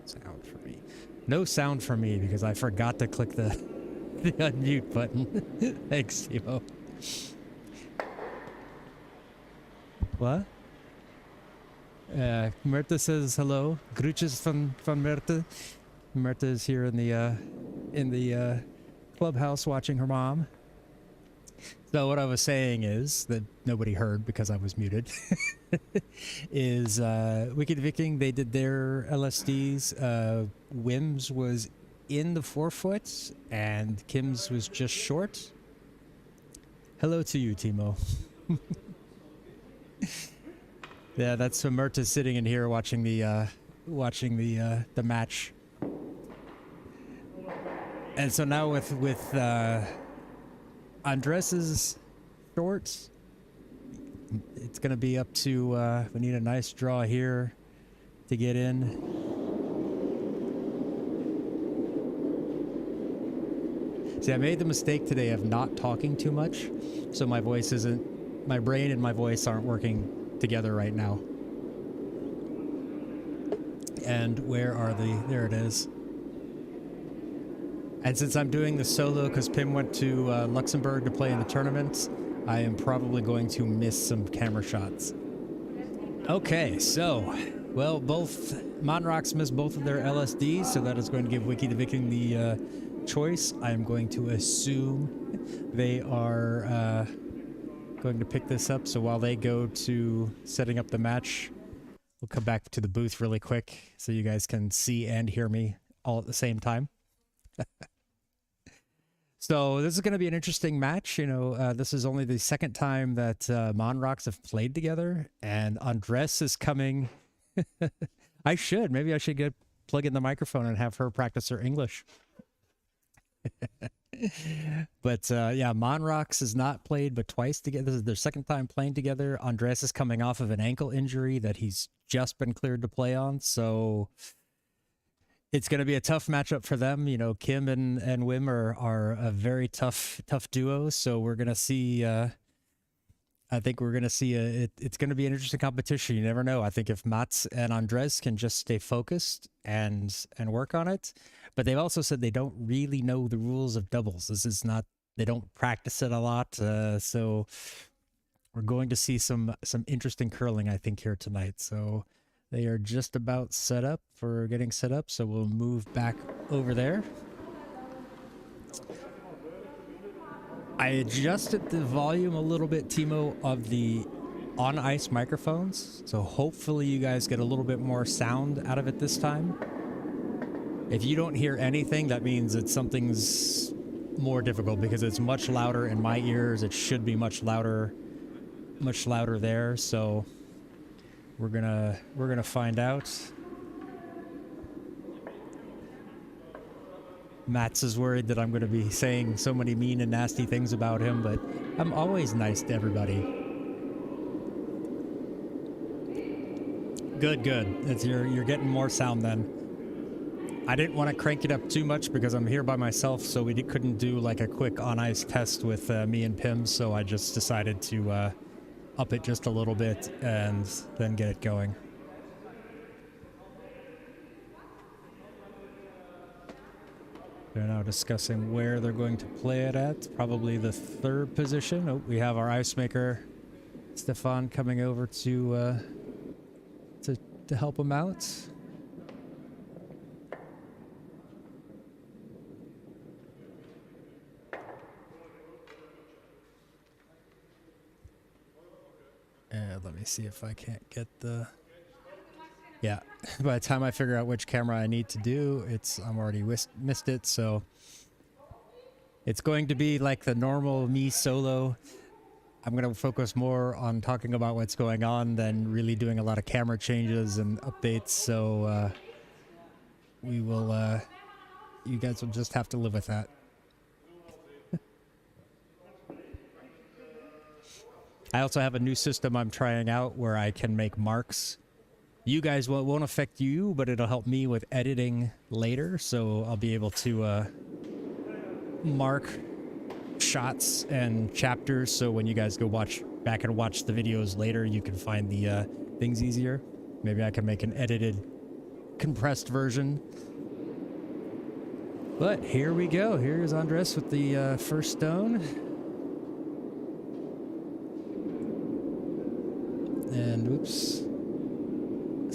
sound for me. No sound for me because I forgot to click the unmute button. Thanks, Timo. What? Myrta says hello. Groetjes van Myrta. Myrta is here in the clubhouse watching her mom. So what I was saying is, that nobody heard because I was muted, is WiKi de Viking, they did their LSDs. Wim's was in the 4 foot and Kim's was just short. Hello to you, Timo. Yeah, that's Myrta sitting in here watching the match. And so now with Andres's shorts, it's gonna be up to we need a nice draw here to get in. See, I made the mistake today of not talking too much, so my brain and my voice aren't working together right now. And where are there it is. And since I'm doing the solo because Pim went to Luxembourg to play in the tournament, I am probably going to miss some camera shots. Okay, so, well, both Maan Rocks missed both of their LSDs, so that is going to give WiKi de Viking the choice. I am going to assume they are going to pick this up, so while they go to setting up the match, we'll come back to the booth really quick so you guys can see and hear me all at the same time. So this is going to be an interesting match. You know, this is only the second time that Maan Rocks have played together, and Andres is coming. Maybe I should plug in the microphone and have her practice her English. But yeah, Maan Rocks has not played but twice together. This is their second time playing together. Andres is coming off of an ankle injury that he's just been cleared to play on, so it's going to be a tough matchup for them. You know, Kim and Wim are a very tough duo, so we're going to see, I think we're going to see, it's going to be an interesting competition. You never know. I think if Mats and Andres can just stay focused and work on it, but they've also said they don't really know the rules of doubles. This is not, they don't practice it a lot, so we're going to see some interesting curling, I think, here tonight. So they are just about set up for getting set up, so we'll move back over there. I adjusted the volume a little bit, Timo, of the on-ice microphones, so hopefully you guys get a little bit more sound out of it this time. If you don't hear anything, that means that something's more difficult because it's much louder in my ears. It should be much louder there, so we're gonna find out. Mats is worried that I'm gonna be saying so many mean and nasty things about him, but I'm always nice to everybody. Good. You're getting more sound then. I didn't want to crank it up too much because I'm here by myself, so we couldn't do like a quick on-ice test with me and Pim, so I just decided to up it just a little bit and then get it going. They're now discussing where they're going to play it at. Probably the 3rd position. Oh, we have our ice maker, Stefan, coming over to help him out. Let me see if I can't get the... Yeah, by the time I figure out which camera I need to do, I'm already missed it, so it's going to be like the normal me solo. I'm going to focus more on talking about what's going on than really doing a lot of camera changes and updates, so we will, you guys will just have to live with that. I also have a new system I'm trying out where I can make marks. You guys won't affect you, but it'll help me with editing later, so I'll be able to mark shots and chapters, so when you guys go back and watch the videos later, you can find the things easier. Maybe I can make an edited compressed version. But here we go. Here's Andres with the first stone. And oops.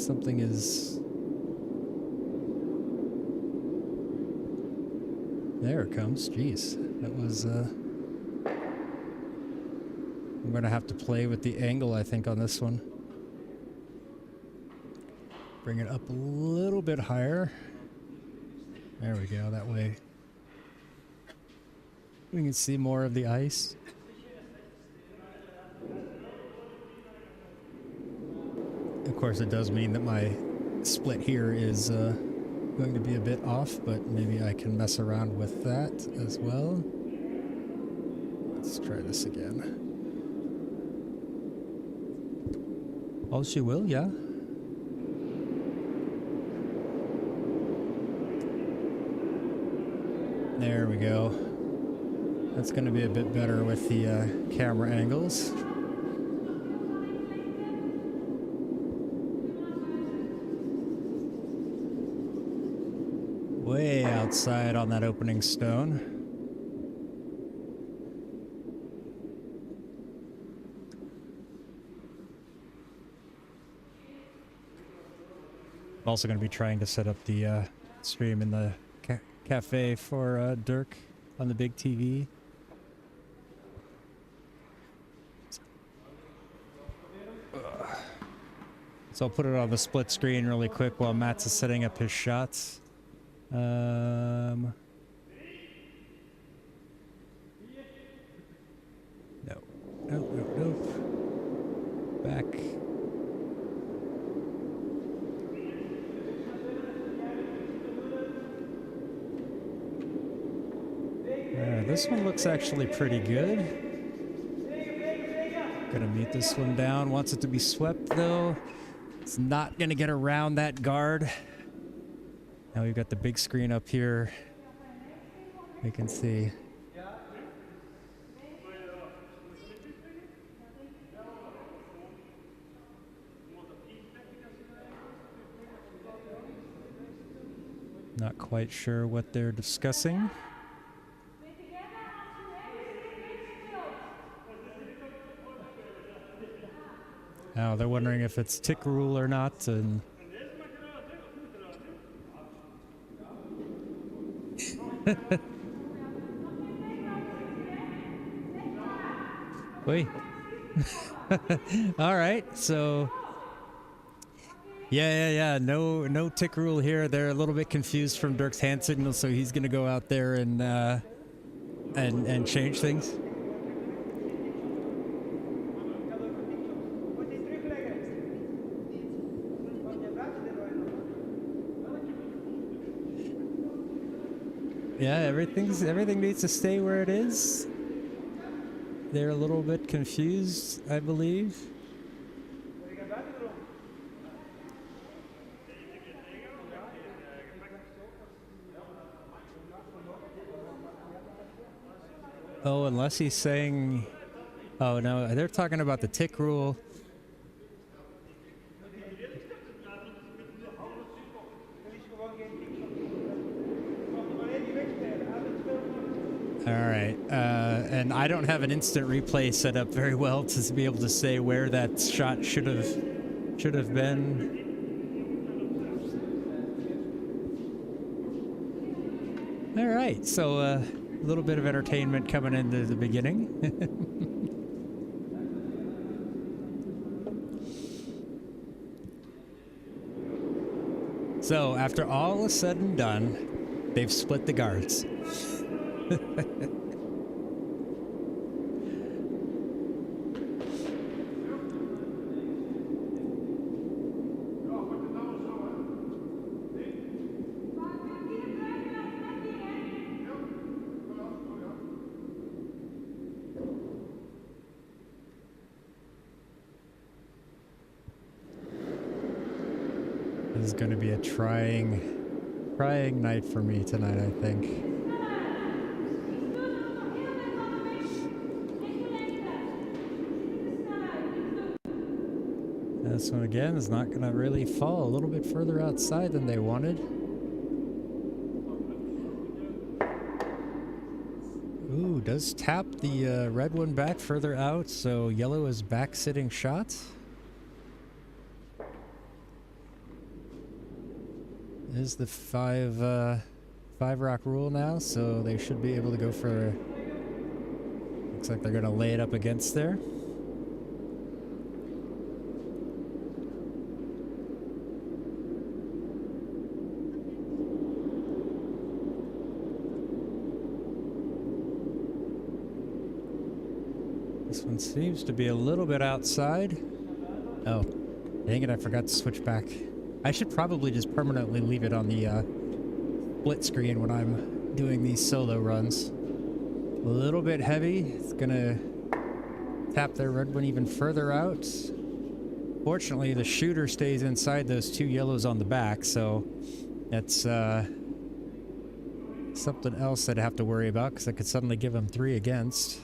Something is... There it comes. Jeez. That was... I'm going to have to play with the angle, I think, on this one. Bring it up a little bit higher. There we go, that way we can see more of the ice. Of course, it does mean that my split here is going to be a bit off, but maybe I can mess around with that as well. Let's try this again. All she will, yeah. There we go. That's going to be a bit better with the camera angles. Way outside on that opening stone. I'm also going to be trying to set up the stream in the cafe for Dirk on the big TV. So I'll put it on the split screen really quick while Matt's is setting up his shots. No. Nope. Back. This one looks actually pretty good. Gonna meet this one down. Wants it to be swept though. It's not gonna get around that guard. Now we've got the big screen up here. We can see. Not quite sure what they're discussing. Now they're wondering if it's tick rule or not, and wait. All right, so yeah. No tick rule here. They're a little bit confused from Dirk's hand signal, so he's gonna go out there and change things. Yeah, everything needs to stay where it is. They're a little bit confused, I believe. Oh, unless he's saying... Oh, no, they're talking about the tick rule. Alright, and I don't have an instant replay set up very well to be able to say where that shot should have been. Alright, so a little bit of entertainment coming into the beginning. So, after all is said and done, they've split the guards. This is going to be a trying night for me tonight, I think. This one again is not going to really fall. A little bit further outside than they wanted. Ooh, does tap the red one back further out, so yellow is back sitting shot. Is the five rock rule now, so they should be able to go for... Looks like they're going to lay it up against there. This one seems to be a little bit outside. Oh, dang it, I forgot to switch back. I should probably just permanently leave it on the split screen when I'm doing these solo runs. A little bit heavy. It's gonna tap their red one even further out. Fortunately, the shooter stays inside those two yellows on the back, so that's something else I'd have to worry about, because I could suddenly give them 3 against.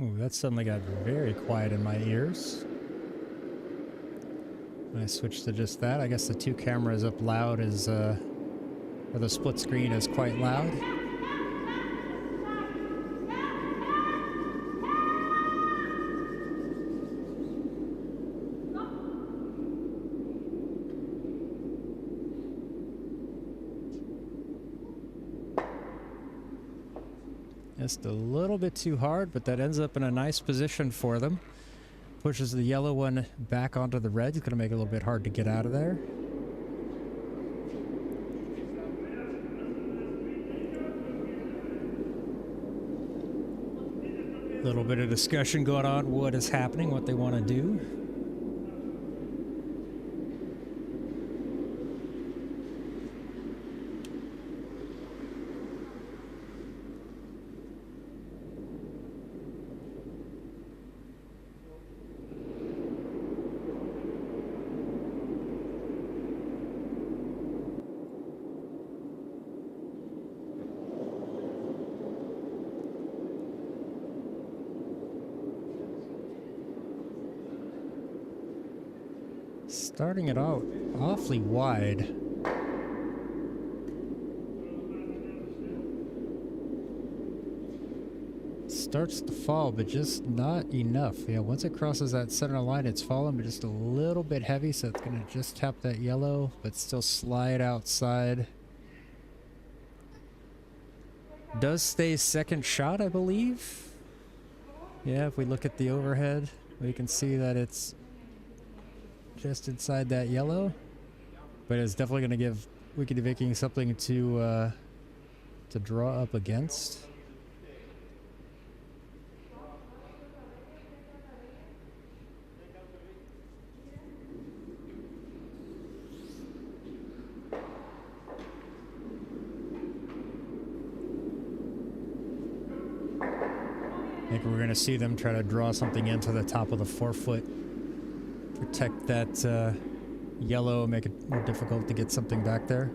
Ooh, that suddenly got very quiet in my ears. When I switched to just that, I guess the 2 cameras up loud is, or the split screen is quite loud. Just a little bit too hard, but that ends up in a nice position for them. Pushes the yellow one back onto the red. It's going to make it a little bit hard to get out of there. A little bit of discussion going on, what is happening, what they want to do. Starting it out awfully wide. Starts to fall, but just not enough. Yeah, once it crosses that center line, it's falling, but just a little bit heavy, so it's gonna just tap that yellow, but still slide outside. Does stay second shot, I believe. Yeah, if we look at the overhead, we can see that it's just inside that yellow, but it's definitely going to give WiKi de Viking something to draw up against. I think we're going to see them try to draw something into the top of the 4-foot. Protect that yellow, make it more difficult to get something back there.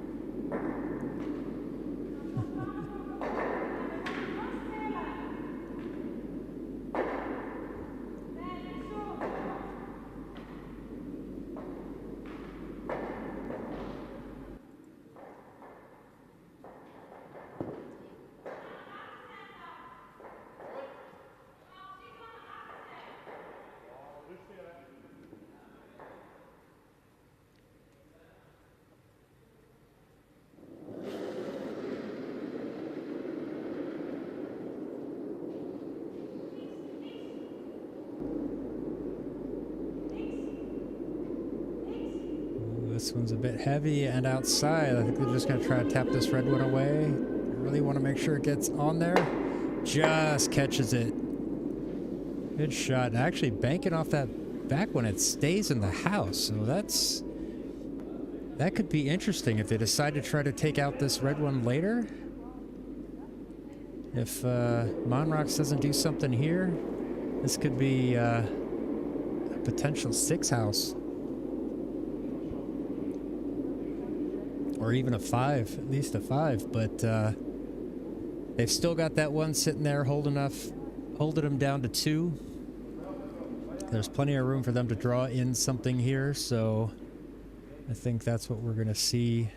This one's a bit heavy and outside. I think they're just going to try to tap this red one away. Really want to make sure it gets on there. Just catches it. Good shot. Actually banking off that back one. It stays in the house. So that's That could be interesting if they decide to try to take out this red one later. If Maan Rocks doesn't do something here, this could be a potential 6 house. Or even a 5, at least a 5. But they've still got that one sitting there holding them down to 2. There's plenty of room for them to draw in something here, so I think that's what we're going to see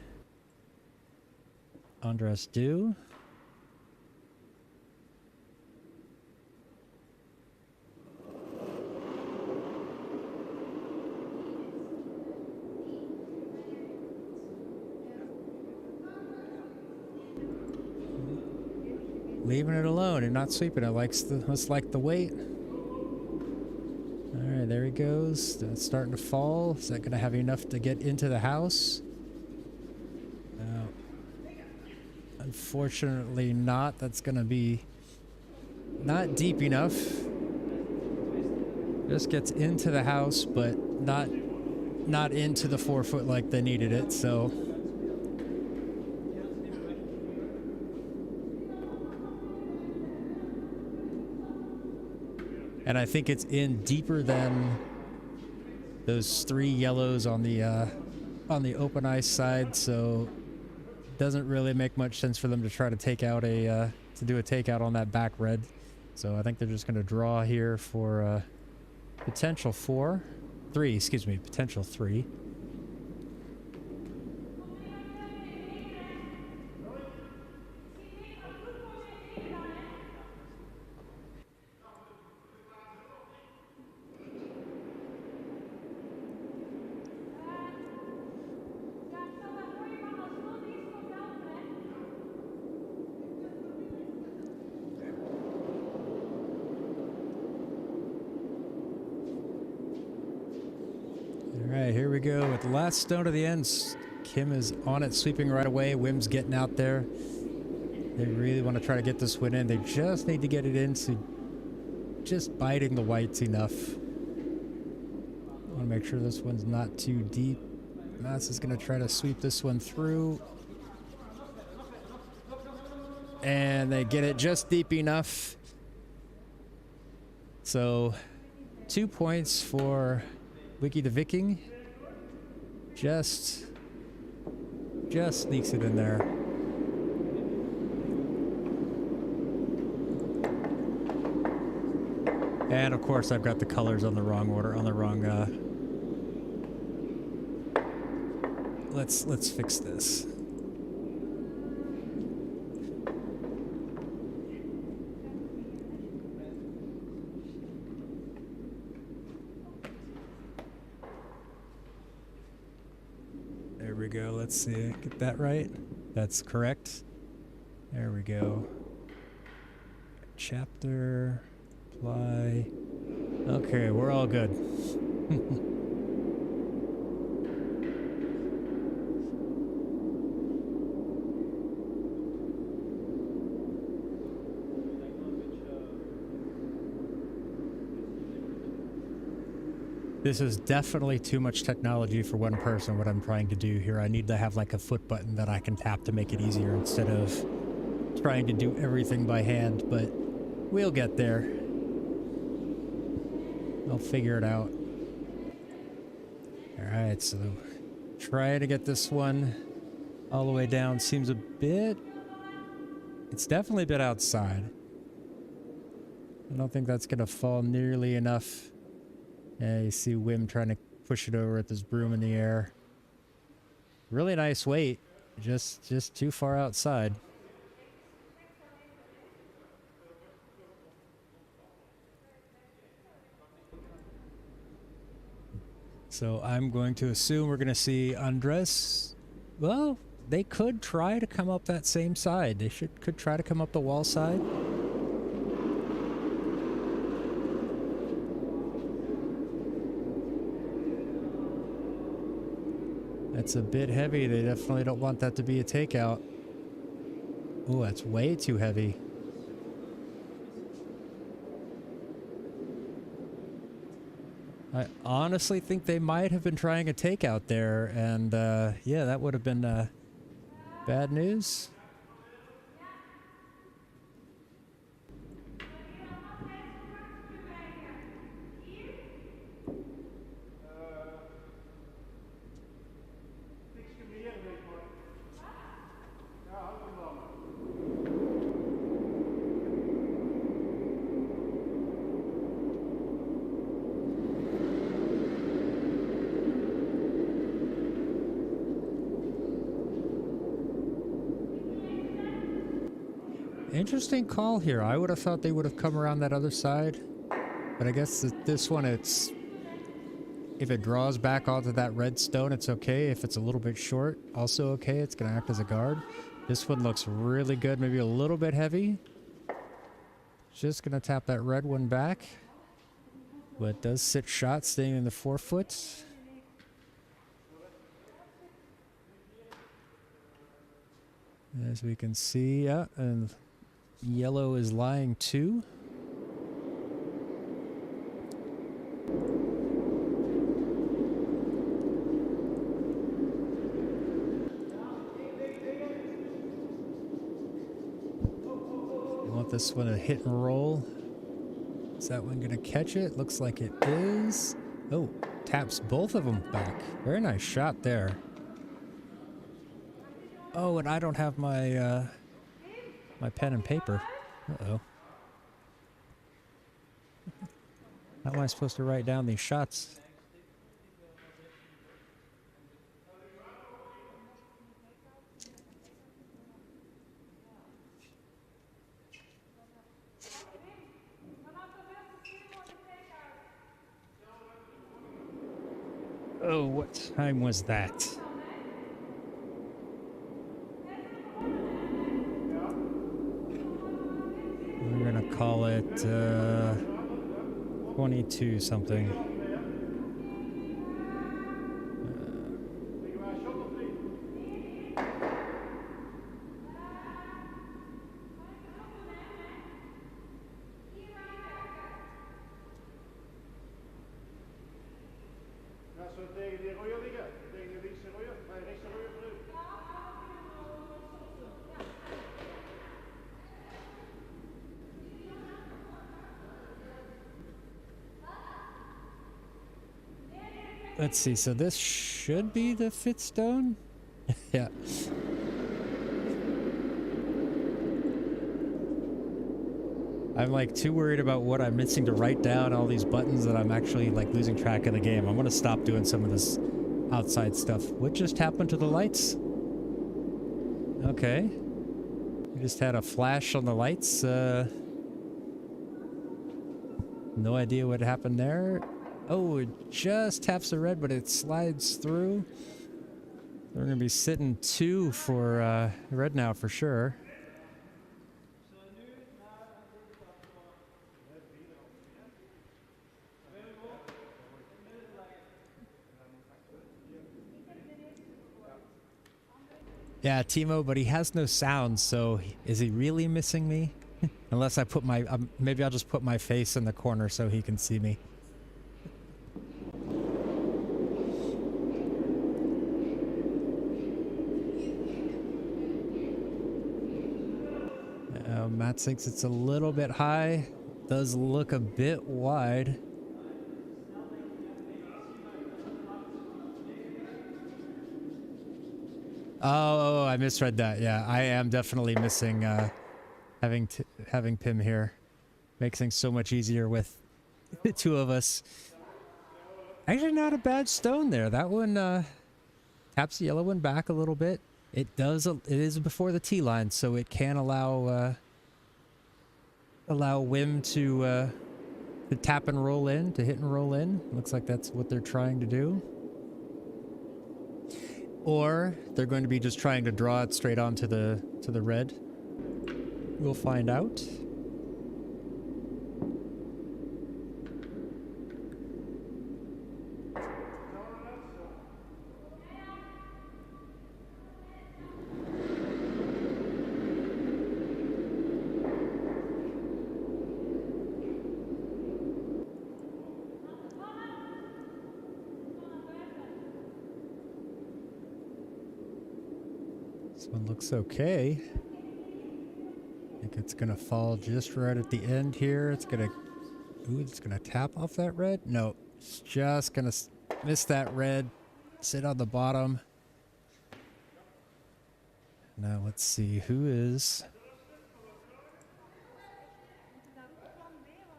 Andres do. Leaving it alone and not sweeping it. Must like the weight. Alright, there he goes. It's starting to fall. Is that going to have enough to get into the house? No. Unfortunately not. That's going to be not deep enough. Just gets into the house, but not into the 4 foot like they needed it, so... And I think it's in deeper than those 3 yellows on the open ice side, so it doesn't really make much sense for them to try to take out to do a takeout on that back red. So I think they're just going to draw here for potential 3, excuse me, potential 3. Alright, here we go with the last stone of the end. Kim is on it, sweeping right away. Wim's getting out there. They really want to try to get this win in. They just need to get it into just biting the whites enough. I want to make sure this one's not too deep. Mats is going to try to sweep this one through. And they get it just deep enough. So 2 points for WiKi de Viking. Just sneaks it in there. And of course I've got the colors on the wrong order, on the wrong let's fix this. There we go. Let's see. Get that right. That's correct. There we go. Chapter. Apply. Okay, we're all good. This is definitely too much technology for one person, what I'm trying to do here. I need to have like a foot button that I can tap to make it easier instead of trying to do everything by hand, but we'll get there. I'll figure it out. Alright, so try to get this one all the way down. Seems a bit... It's definitely a bit outside. I don't think that's going to fall nearly enough. Yeah, you see Wim trying to push it over with his broom in the air. Really nice weight. Just too far outside. So I'm going to assume we're going to see Andres. Well, they could try to come up that same side. They could try to come up the wall side. That's a bit heavy. They definitely don't want that to be a takeout. Oh, that's way too heavy. I honestly think they might have been trying a takeout there, and yeah, that would have been bad news. Interesting call here. I would have thought they would have come around that other side. But I guess this one, it's... if it draws back onto that red stone, it's okay. If it's a little bit short, also okay. It's going to act as a guard. This one looks really good. Maybe a little bit heavy. Just going to tap that red one back. But it does sit shot, staying in the 4 foot. As we can see, yeah, and yellow is lying too. I want this one to hit and roll. Is that one gonna catch it? Looks like it is. Oh, taps both of them back. Very nice shot there. Oh, and I don't have my my pen and paper. Uh-oh. How am I supposed to write down these shots? Oh, what time was that? We're gonna call it 22 something. Let's see, so this should be the fifth stone? Yeah. I'm like too worried about what I'm missing to write down all these buttons that I'm actually like losing track of the game. I'm gonna stop doing some of this outside stuff. What just happened to the lights? Okay. We just had a flash on the lights. No idea what happened there. Oh, it just taps the red, but it slides through. We're going to be sitting 2 for red now for sure. Yeah, Timo, but he has no sound, so is he really missing me? Unless I put my... maybe I'll just put my face in the corner so he can see me. Matt thinks it's a little bit high. Does look a bit wide. Oh, I misread that. Yeah, I am definitely missing having Pim here. Makes things so much easier with the 2 of us. Actually, not a bad stone there. That one taps the yellow one back a little bit. It is before the T line, so it can allow Wim to tap and roll in, to hit and roll in. Looks like that's what they're trying to do. Or they're going to be just trying to draw it straight onto the red. We'll find out. This one looks okay. I think it's gonna fall just right at the end here. It's gonna, ooh, it's gonna tap off that red. No, it's just gonna miss that red. Sit on the bottom. Now let's see who is.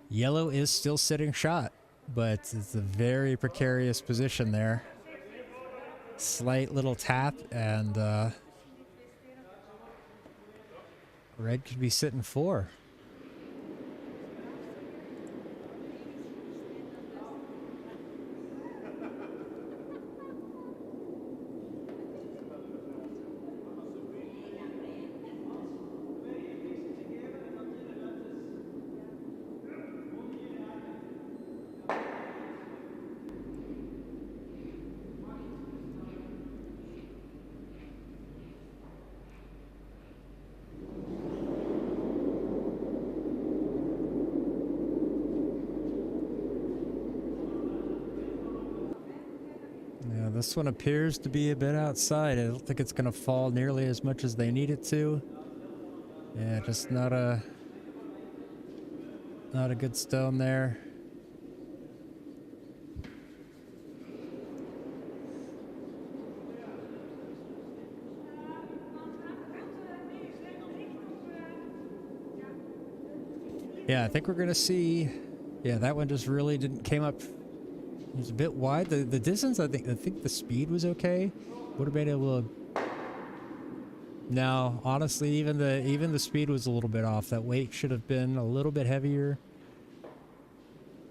Yellow is still sitting shot, but it's a very precarious position there. Slight little tap and red could be sitting 4. Yeah, this one appears to be a bit outside. I don't think it's going to fall nearly as much as they need it to. Yeah, just not a good stone there. Yeah, I think we're going to see. Yeah, that one just really came up. It was a bit wide. The distance, I think the speed was okay. Would have been able to. No, honestly, even the speed was a little bit off. That weight should have been a little bit heavier,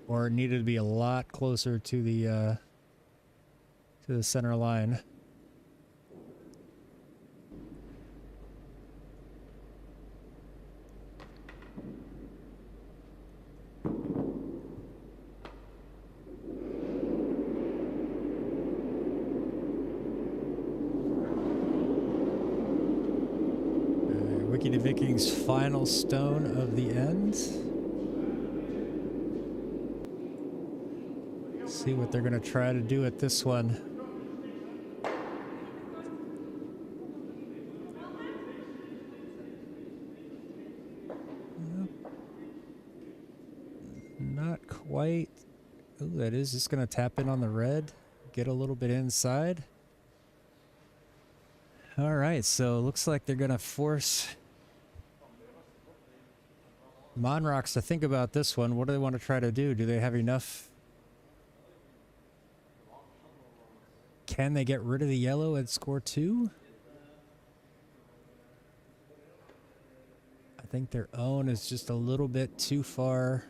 or it needed to be a lot closer to the center line. WiKi de Viking's final stone of the end. See what they're going to try to do at this one. Not quite. Oh, that is just going to tap in on the red. Get a little bit inside. All right, so it looks like they're going to force Maan Rocks to think about this one. What do they want to try to do? Do they have enough? Can they get rid of the yellow and score 2? I think their own is just a little bit too far.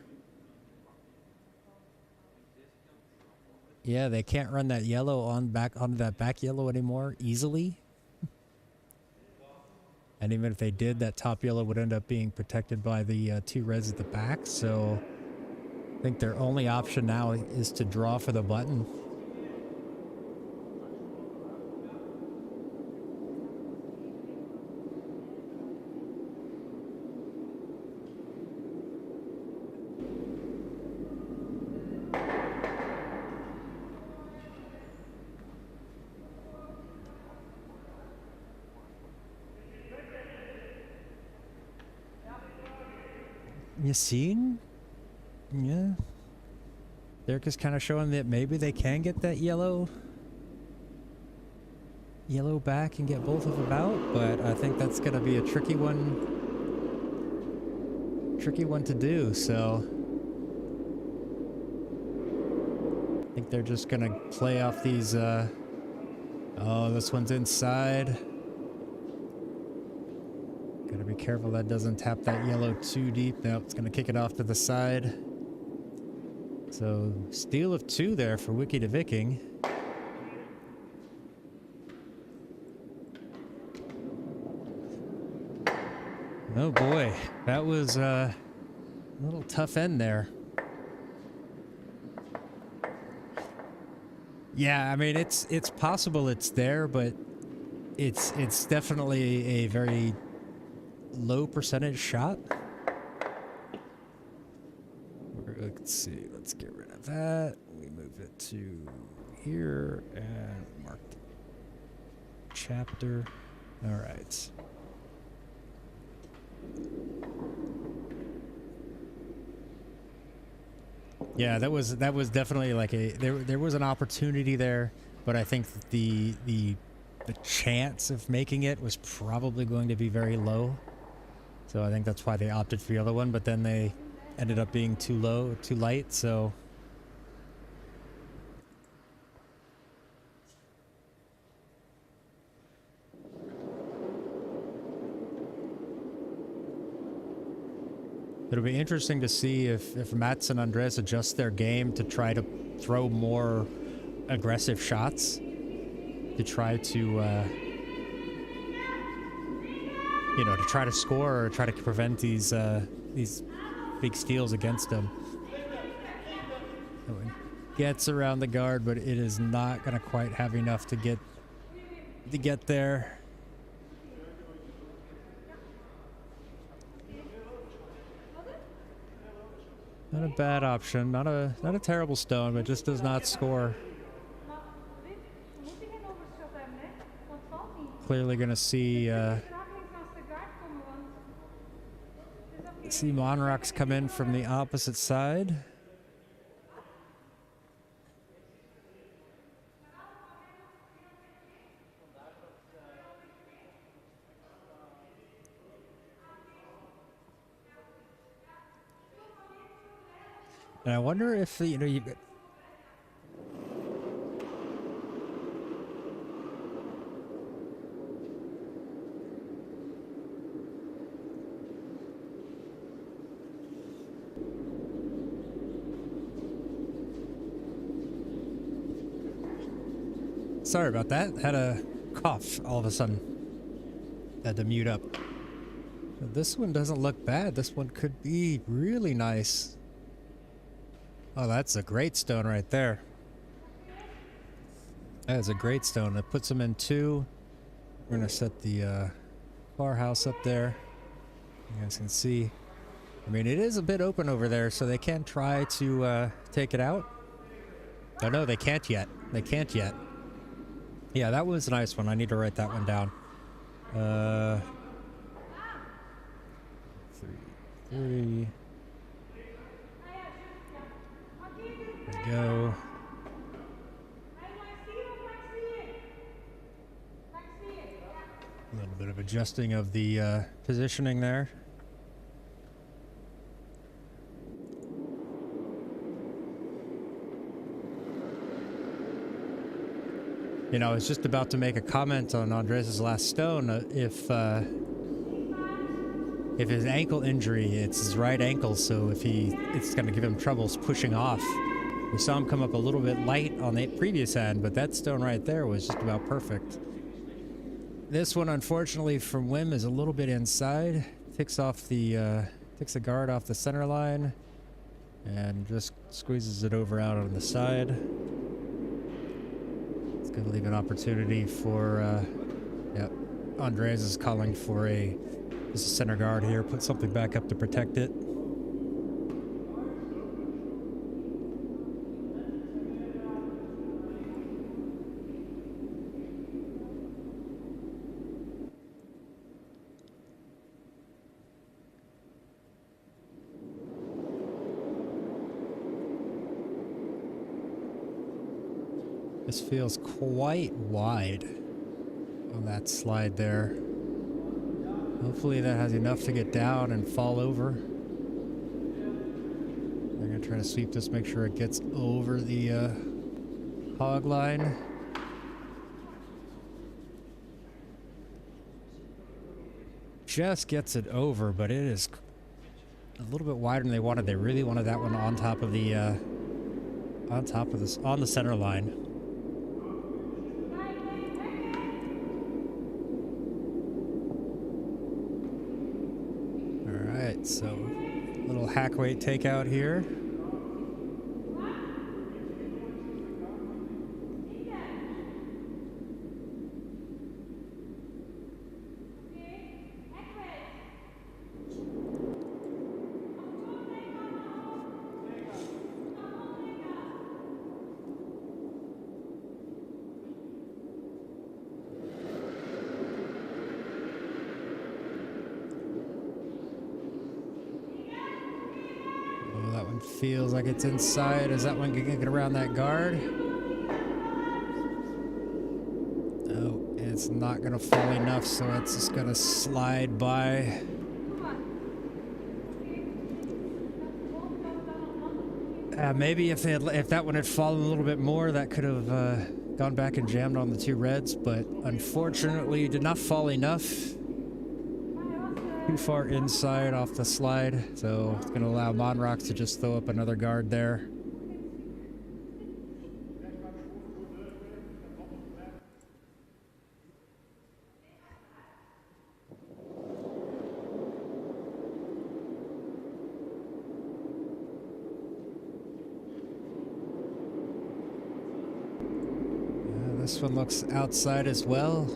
Yeah, they can't run that yellow onto that back yellow anymore easily. And even if they did, that top yellow would end up being protected by the 2 reds at the back. So I think their only option now is to draw for the button. You seen? Yeah. Derek is kind of showing that maybe they can get that yellow back and get both of them out, but I think that's going to be a tricky one to do, so I think they're just going to play off these, oh, this one's inside. Gotta be careful that doesn't tap that yellow too deep. Now it's gonna kick it off to the side. So steal of 2 there for WiKi de Viking. Oh boy, that was a little tough end there. Yeah, I mean it's possible it's there, but it's definitely a very low percentage shot. Let's see, let's get rid of that. We move it to here and mark the chapter. All right. Yeah, that was definitely like there was an opportunity there, but I think that the chance of making it was probably going to be very low. So I think that's why they opted for the other one, but then they ended up being too low, too light, so it'll be interesting to see if Mats and Andres adjust their game to try to throw more aggressive shots to try to, you know, to try to score or try to prevent these big steals against them. Gets around the guard, but it is not going to quite have enough to get there. Not a bad option, not a terrible stone, but just does not score. Clearly going to see Maan Rocks come in from the opposite side. And I wonder if, you know, sorry about that. Had a cough all of a sudden. Had to mute up. This one doesn't look bad. This one could be really nice. Oh, that's a great stone right there. That is a great stone. That puts them in 2. We're going to set the bar house up there. You guys can see. I mean, it is a bit open over there, so they can try to take it out. Oh, no, they can't yet. They can't yet. Yeah, that was a nice one. I need to write that one down. 3. There we go. A little bit of adjusting of the positioning there. You know, I was just about to make a comment on Andres' last stone. If his ankle injury, it's his right ankle, so if it's going to give him troubles pushing off. We saw him come up a little bit light on the previous end, but that stone right there was just about perfect. This one, unfortunately, from Wim is a little bit inside. Takes the guard off the center line and just squeezes it over out on the side. It's going to leave an opportunity for, yep, Andres is calling for a center guard here. Put something back up to protect it. This feels quite wide on that slide there. Hopefully that has enough to get down and fall over. They're going to try to sweep this, make sure it gets over the hog line. Just gets it over, but it is a little bit wider than they wanted. They really wanted that one on top of the on the center line. So, little hack weight takeout here. One feels like it's inside. Is that one gonna get around that guard? Oh, it's not gonna fall enough, so it's just gonna slide by. Maybe if that one had fallen a little bit more, that could have gone back and jammed on the two reds, but unfortunately it did not fall enough. Too far inside off the slide, so it's going to allow Maan Rocks to just throw up another guard there. This one looks outside as well.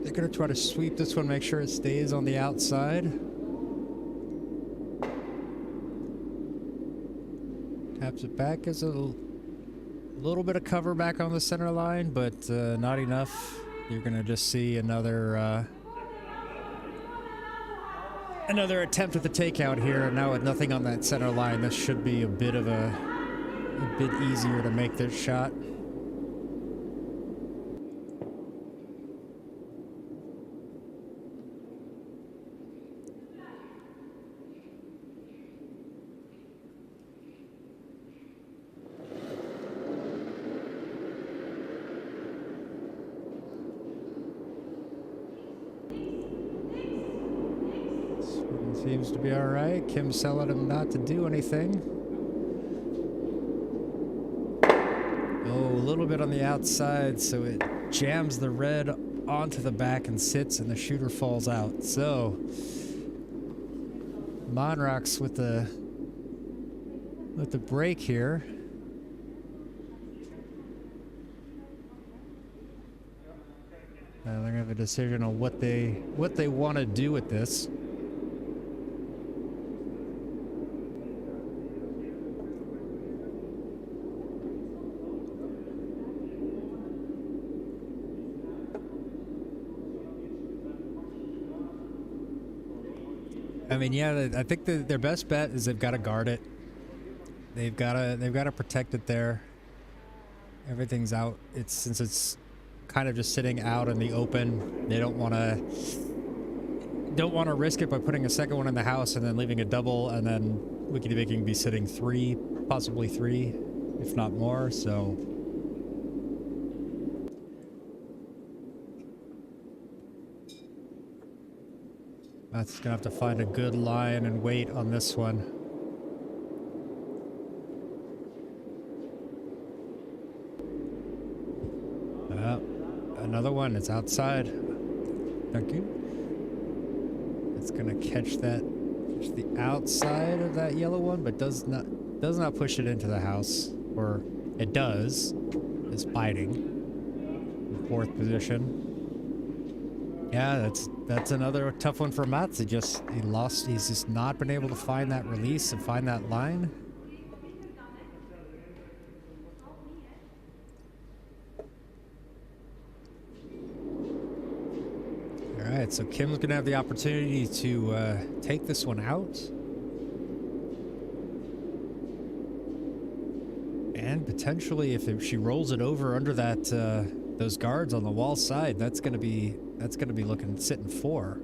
They're going to try to sweep this one, make sure it stays on the outside. Taps it back, gives a little bit of cover back on the center line, but not enough. You're going to just see another attempt at the takeout here. Now with nothing on that center line, this should be a bit easier to make this shot. This one seems to be all right. Kim's telling him not to do anything. A little bit on the outside, so it jams the red onto the back and sits, and the shooter falls out. So Maan Rocks with the break here. They're gonna have a decision on what they want to do with this. I mean, yeah, I think their best bet is they've got to guard it. They've got to protect it there. Everything's out. Since it's kind of just sitting out in the open. They don't want to risk it by putting a second one in the house and then leaving a double, and then WiKi de Viking be sitting 3, possibly 3, if not more. So. That's gonna have to find a good line and wait on this one. Another one. It's outside. Thank you. It's gonna catch the outside of that yellow one, but does not push it into the house, or it does. It's biting. In 4th position. Yeah, that's another tough one for Mats. He's just not been able to find that release and find that line. All right, so Kim's gonna have the opportunity to take this one out. And potentially, if she rolls it over under that those guards on the wall side, that's gonna be looking sitting 4.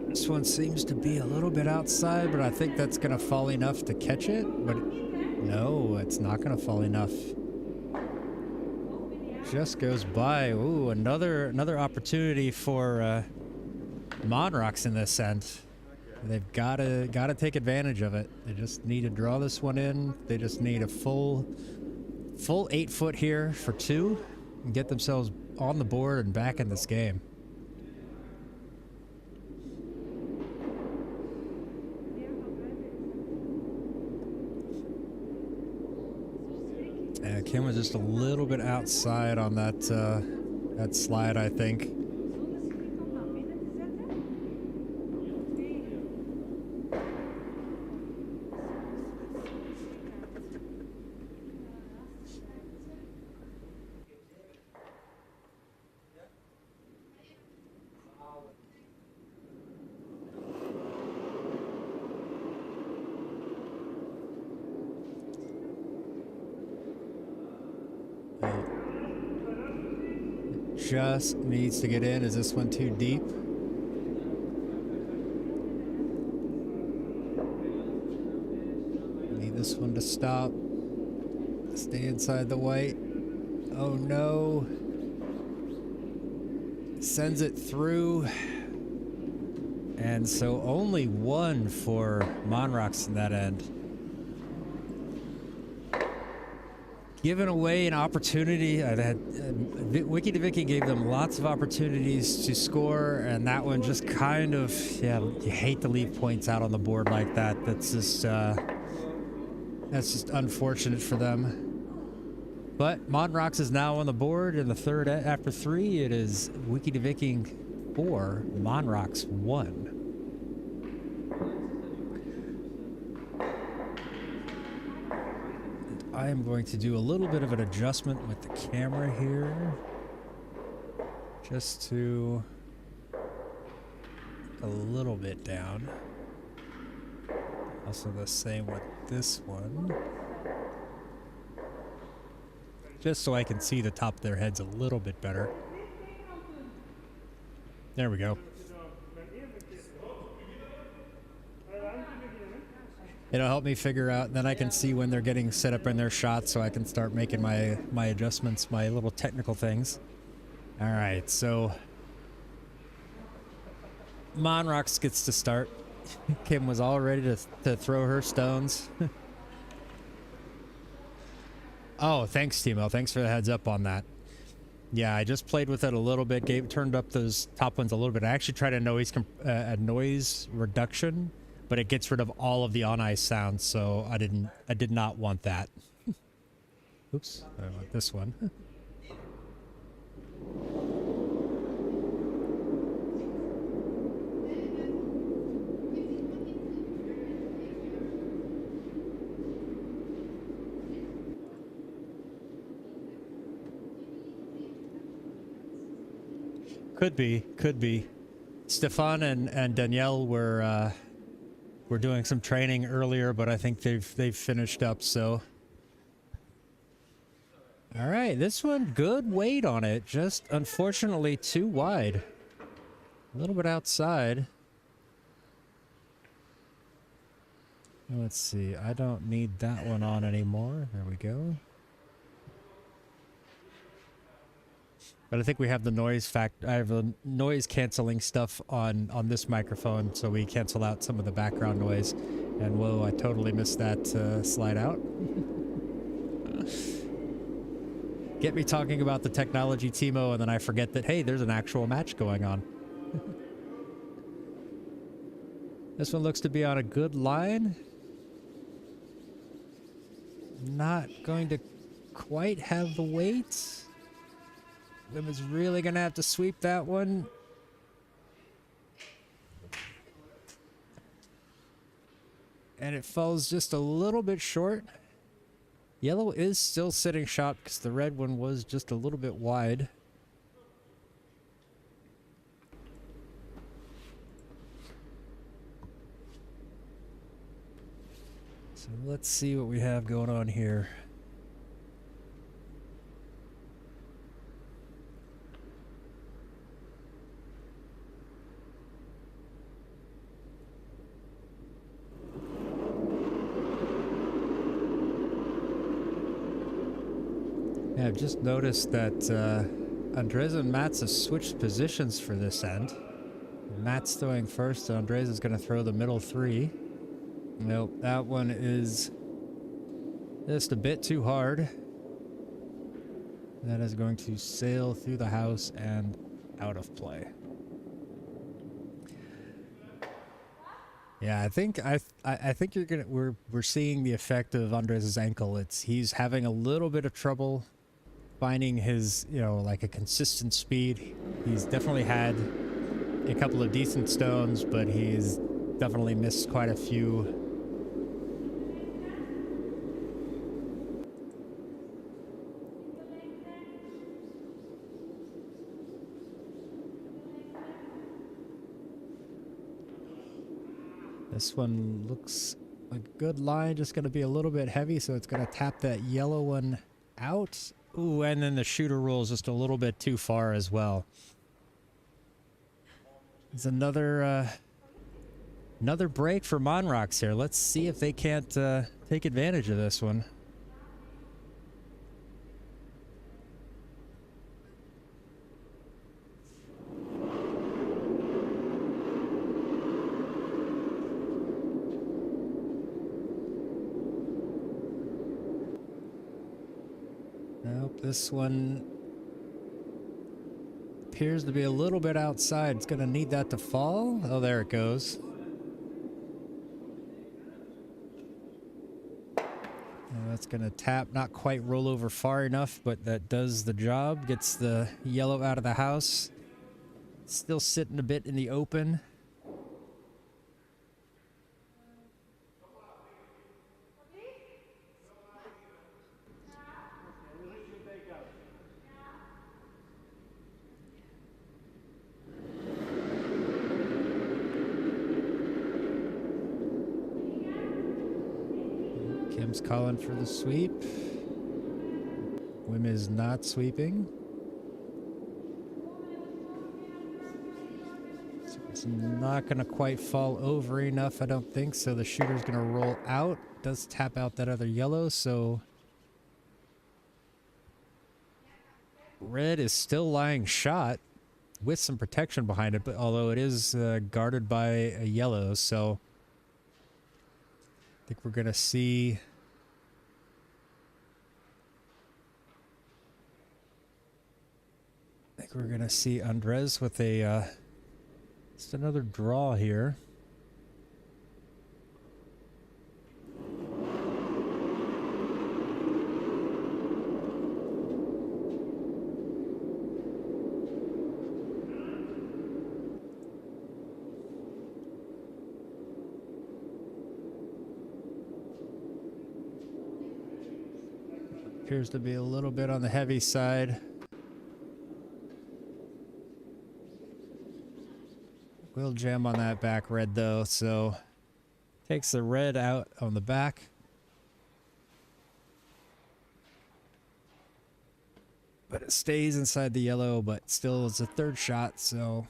This one seems to be a little bit outside, but I think that's going to fall enough to catch it. But no, it's not going to fall enough. Just goes by. Ooh, another opportunity for Maan Rocks in this end. They've got to take advantage of it. They just need to draw this one in. They just need a full 8 foot here for 2 and get themselves on the board and back in this game. Kim was just a little bit outside on that that slide, I think. Just needs to get in. Is this one too deep? Need this one to stop. Stay inside the white. Oh no. Sends it through. And so only one for Maan Rocks in that end. Giving away an opportunity. WiKi de Viking gave them lots of opportunities to score, and that one just kind of, yeah, you hate to leave points out on the board like that. That's just unfortunate for them. But Maan Rocks is now on the board in the third. After 3, it is WiKi de Viking 4, Maan Rocks 1. I am going to do a little bit of an adjustment with the camera here, just to a little bit down. Also the same with this one, just so I can see the top of their heads a little bit better. There we go. It'll help me figure out, then I can see when they're getting set up in their shots, so I can start making my adjustments, my little technical things. All right, so Maan Rocks gets to start. Kim was all ready to throw her stones. Oh, thanks, Timo. Thanks for the heads up on that. Yeah, I just played with it a little bit. Turned up those top ones a little bit. I actually tried a noise reduction, but it gets rid of all of the on-ice sounds, so I did not want that. Oops, I want this one. Could be. Stefan and Danielle were doing some training earlier, but I think they've finished up, so. All right, this one, good weight on it, just unfortunately too wide. A little bit outside. Let's see, I don't need that one on anymore. There we go. But I think we have the noise I have the noise canceling stuff on this microphone, so we cancel out some of the background noise. And whoa, I totally missed that slide out. Get me talking about the technology, Timo, and then I forget that, hey, there's an actual match going on. This one looks to be on a good line. Not going to quite have the weight. Wim is really going to have to sweep that one. And it falls just a little bit short. Yellow is still sitting shot because the red one was just a little bit wide. So let's see what we have going on here. Yeah, I've just noticed that Andres and Mats have switched positions for this end. Matt's throwing first, so Andres is going to throw the middle 3. Nope, that one is just a bit too hard. That is going to sail through the house and out of play. Yeah, I think we're seeing the effect of Andres' ankle. He's having a little bit of trouble finding his, you know, like a consistent speed. He's definitely had a couple of decent stones, but he's definitely missed quite a few. This one looks like a good line, just going to be a little bit heavy, so it's going to tap that yellow one out. Ooh, and then the shooter rolls just a little bit too far as well. It's another break for Maan Rocks here. Let's see if they can't take advantage of this one. Nope, this one appears to be a little bit outside. It's going to need that to fall. Oh, there it goes. That's going to tap, not quite roll over far enough, but that does the job. Gets the yellow out of the house. Still sitting a bit in the open. Kim's calling for the sweep. Wim is not sweeping. So it's not going to quite fall over enough, I don't think. So the shooter's going to roll out. Does tap out that other yellow, so red is still lying shot with some protection behind it, but although it is guarded by a yellow, so I think we're going to see Andres with a just another draw here. Appears to be a little bit on the heavy side. Will jam on that back red though, so takes the red out on the back. But it stays inside the yellow, but still it's a third shot, so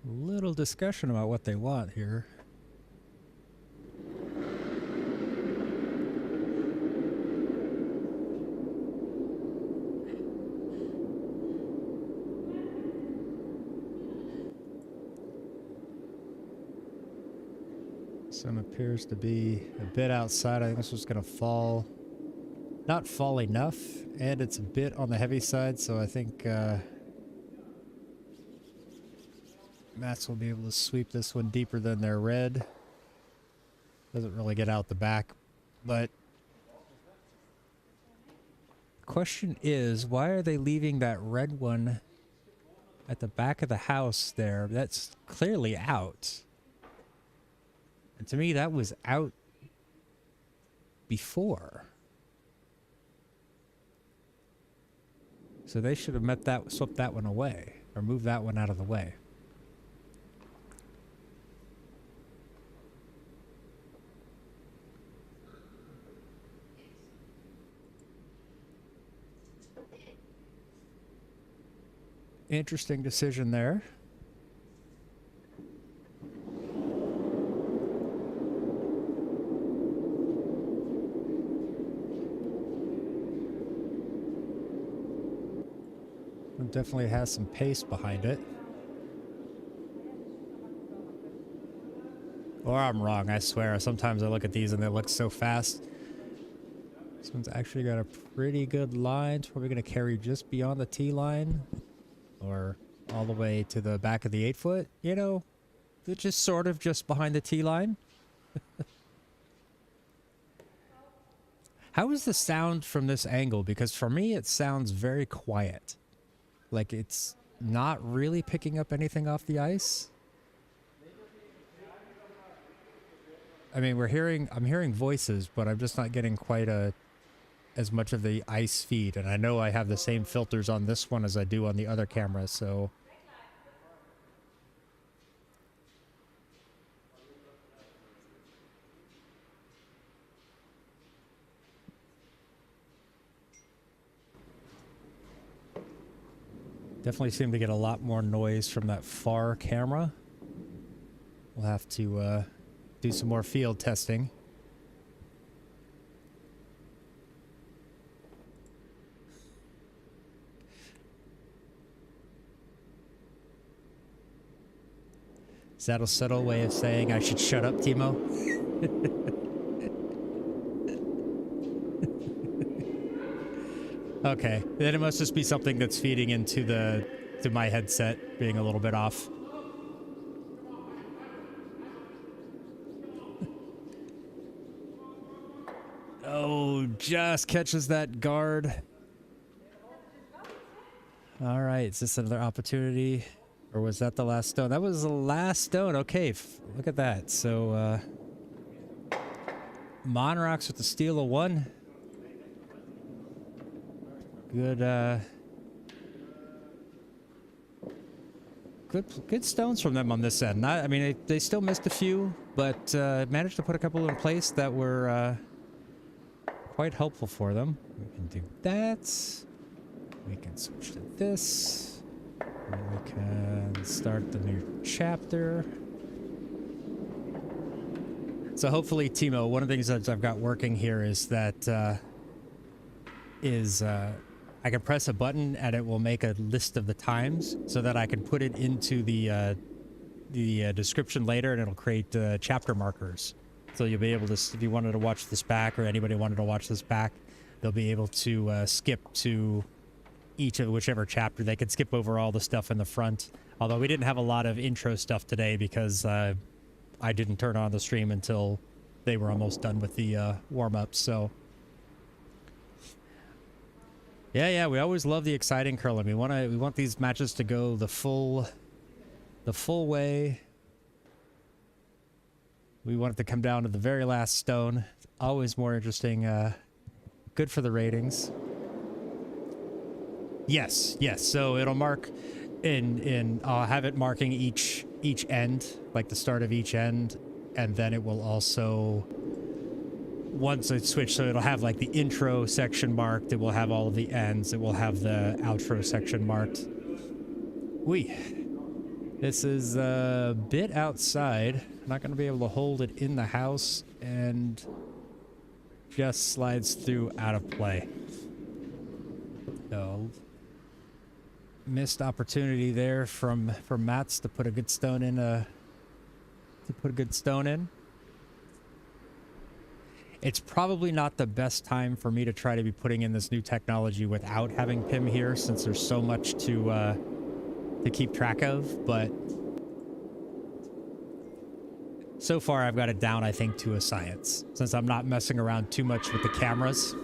little discussion about what they want here. Sun appears to be a bit outside. I think this was going to fall. Not fall enough, and it's a bit on the heavy side, so I think Mats will be able to sweep this one deeper than their red. Doesn't really get out the back, but the question is, why are they leaving that red one at the back of the house there? That's clearly out. And to me, that was out before. So they should have swept that one away, or moved that one out of the way. Interesting decision there. It definitely has some pace behind it. Or I'm wrong, I swear. Sometimes I look at these and they look so fast. This one's actually got a pretty good line. It's probably going to carry just beyond the tee line. Or all the way to the back of the 8-foot. You know, it's just sort of just behind the tee line. How is the sound from this angle? Because for me, it sounds very quiet. Like it's not really picking up anything off the ice. I mean, I'm hearing voices, but I'm just not getting quite as much of the ice feed. And I know I have the same filters on this one as I do on the other camera, so... Definitely seem to get a lot more noise from that far camera. We'll have to do some more field testing. Is that a subtle way of saying I should shut up, Timo? Okay, then it must just be something that's feeding into my headset being a little bit off. Oh, just catches that guard. All right, is this another opportunity? Or was that the last stone? That was the last stone. Okay, look at that. So, Maan Rocks with the steal of 1. Good stones from them on this end. I mean, they still missed a few, but managed to put a couple in place that were quite helpful for them. We can do that. We can switch to this. And we can start the new chapter. So hopefully, Timo, one of the things that I've got working here is that I can press a button and it will make a list of the times so that I can put it into the description later, and it'll create chapter markers. So you'll be able to, if you wanted to watch this back or anybody wanted to watch this back, they'll be able to skip to each of whichever chapter. They could skip over all the stuff in the front. Although we didn't have a lot of intro stuff today because I didn't turn on the stream until they were almost done with the warm-ups, so... Yeah, we always love the exciting curling. We want these matches to go the full way. We want it to come down to the very last stone. It's always more interesting. Good for the ratings. Yes. So it'll mark I'll have it marking each end, like the start of each end, and then it will also, once it's switched, so it'll have like the intro section marked, it will have all of the ends, it will have the outro section marked. This is a bit outside. I'm not going to be able to hold it in the house, and just slides through out of play. So, missed opportunity there from Mats to put a good stone in. It's probably not the best time for me to try to be putting in this new technology without having Pim here, since there's so much to keep track of, but so far I've got it down, I think, to a science, since I'm not messing around too much with the cameras.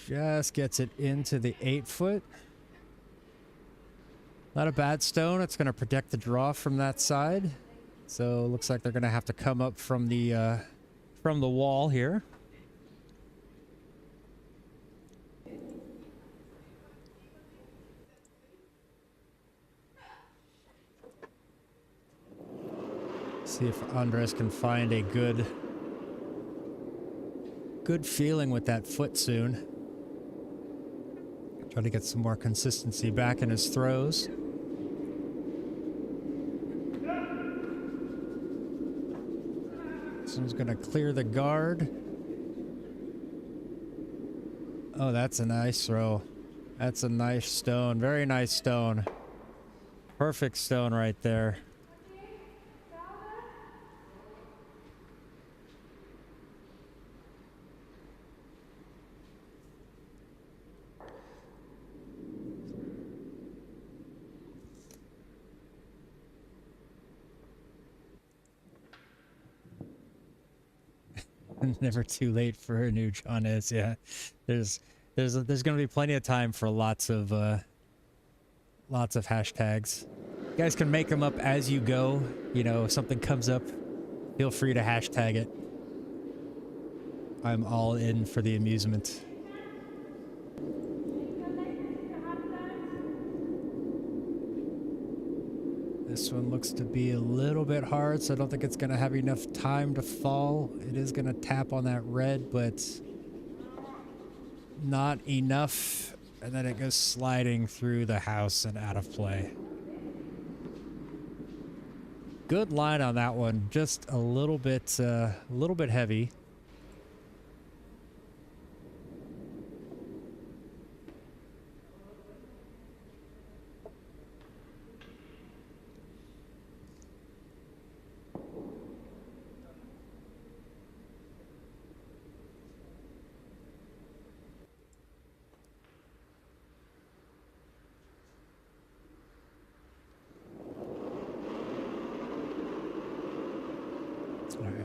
Just gets it into the 8-foot. Not a bad stone. It's going to protect the draw from that side. So looks like they're going to have to come up from the wall here. See if Andres can find a good feeling with that foot soon. Try to get some more consistency back in his throws. This one's gonna clear the guard. Oh, that's a nice throw. That's a nice stone. Very nice stone. Perfect stone right there. Never too late for a new John is. Yeah, there's going to be plenty of time for lots of hashtags. You guys can make them up as you go. You know, if something comes up, feel free to hashtag it. I'm all in for the amusement. This one looks to be a little bit hard, so I don't think it's going to have enough time to fall. It is going to tap on that red, but not enough. And then it goes sliding through the house and out of play. Good line on that one. Just a little bit heavy.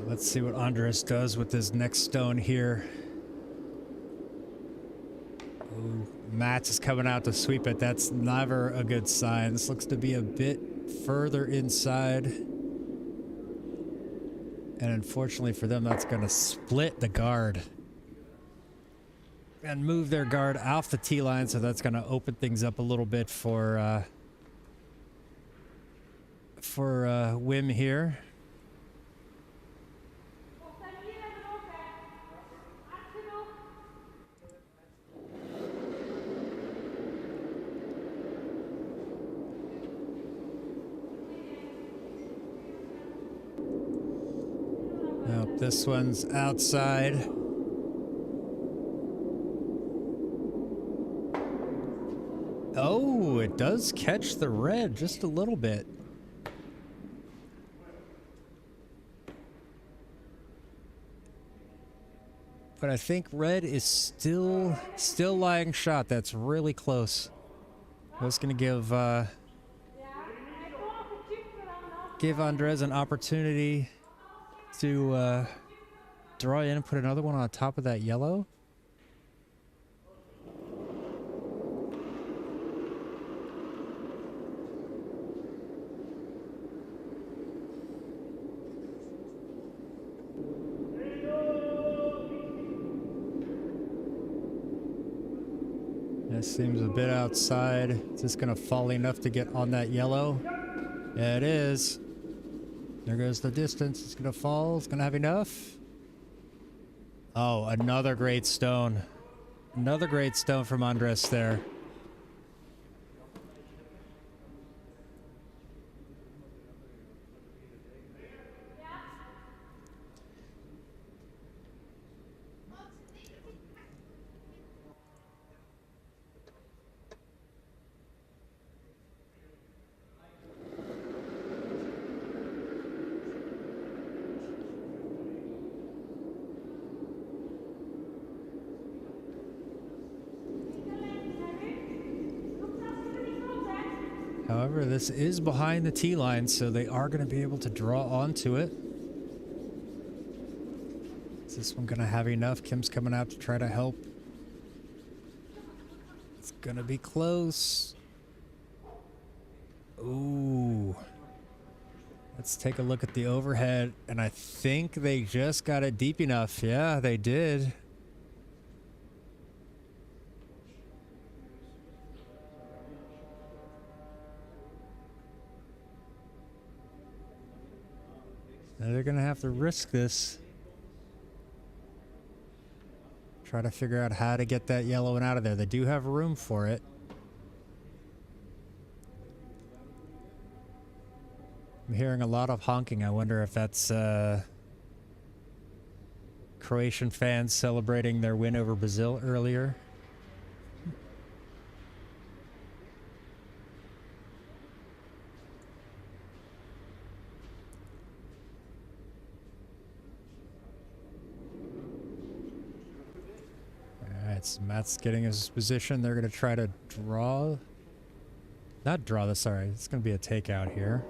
Let's see what Andres does with his next stone here. Ooh, Matt is coming out to sweep it. That's never a good sign. This looks to be a bit further inside. And unfortunately for them, that's going to split the guard. And move their guard off the tee line, so that's going to open things up a little bit for Wim here. Nope, this one's outside. Oh, it does catch the red just a little bit. But I think red is still lying shot. That's really close. I was gonna give Andres an opportunity to draw in and put another one on top of that yellow. That seems a bit outside. Is this gonna fall enough to get on that yellow? Yeah, it is. There goes the distance. It's gonna fall. It's gonna have enough. Oh, another great stone. Another great stone from Andres there. However, this is behind the tee line, so they are going to be able to draw onto it. Is this one going to have enough? Kim's coming out to try to help. It's going to be close. Ooh. Let's take a look at the overhead, and I think they just got it deep enough. Yeah, they did. Now they're gonna have to risk this. Try to figure out how to get that yellow one out of there. They do have room for it. I'm hearing a lot of honking. I wonder if that's Croatian fans celebrating their win over Brazil earlier. Alright, so Matt's getting his position. They're going to try to draw. Not draw this, sorry. It's going to be a takeout here.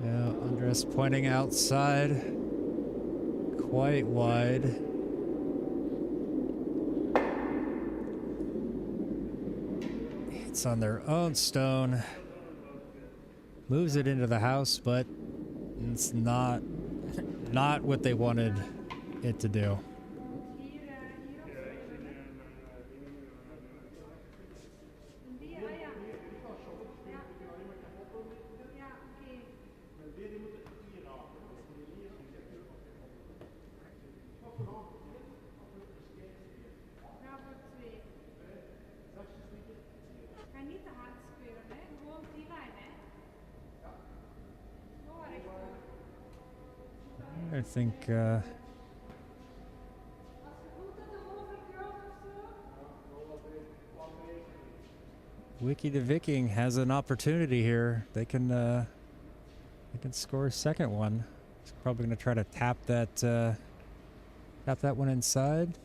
Yeah, Andres pointing outside. Quite wide. It's on their own stone. Moves it into the house, but it's not what they wanted it to do. I think WiKi de Viking has an opportunity here. They can score a second one. He's probably going to try to tap that one inside.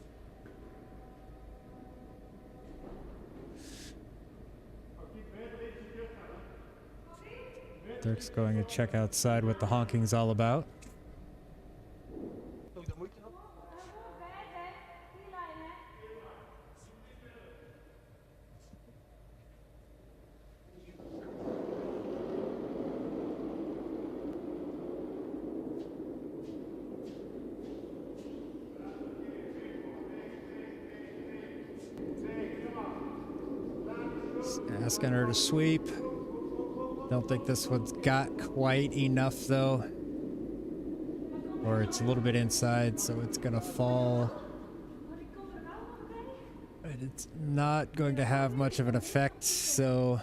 Dirk's going to check outside what the honking's all about. Asking her to sweep. Don't think this one's got quite enough though. Or it's a little bit inside, so it's gonna fall. But it's not going to have much of an effect, so.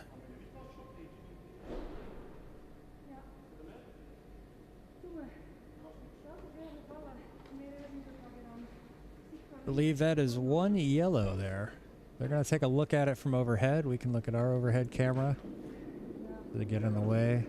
I believe that is one yellow there. They're going to take a look at it from overhead. We can look at our overhead camera. They get in the way.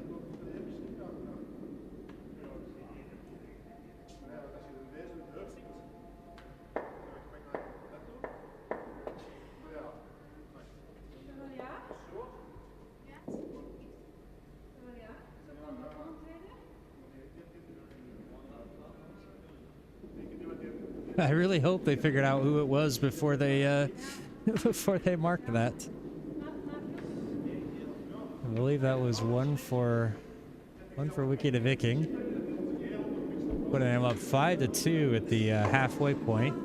I really hope they figured out who it was before they before they marked that. I believe that was one for WiKi de Viking, putting them up 5-2 at the halfway point.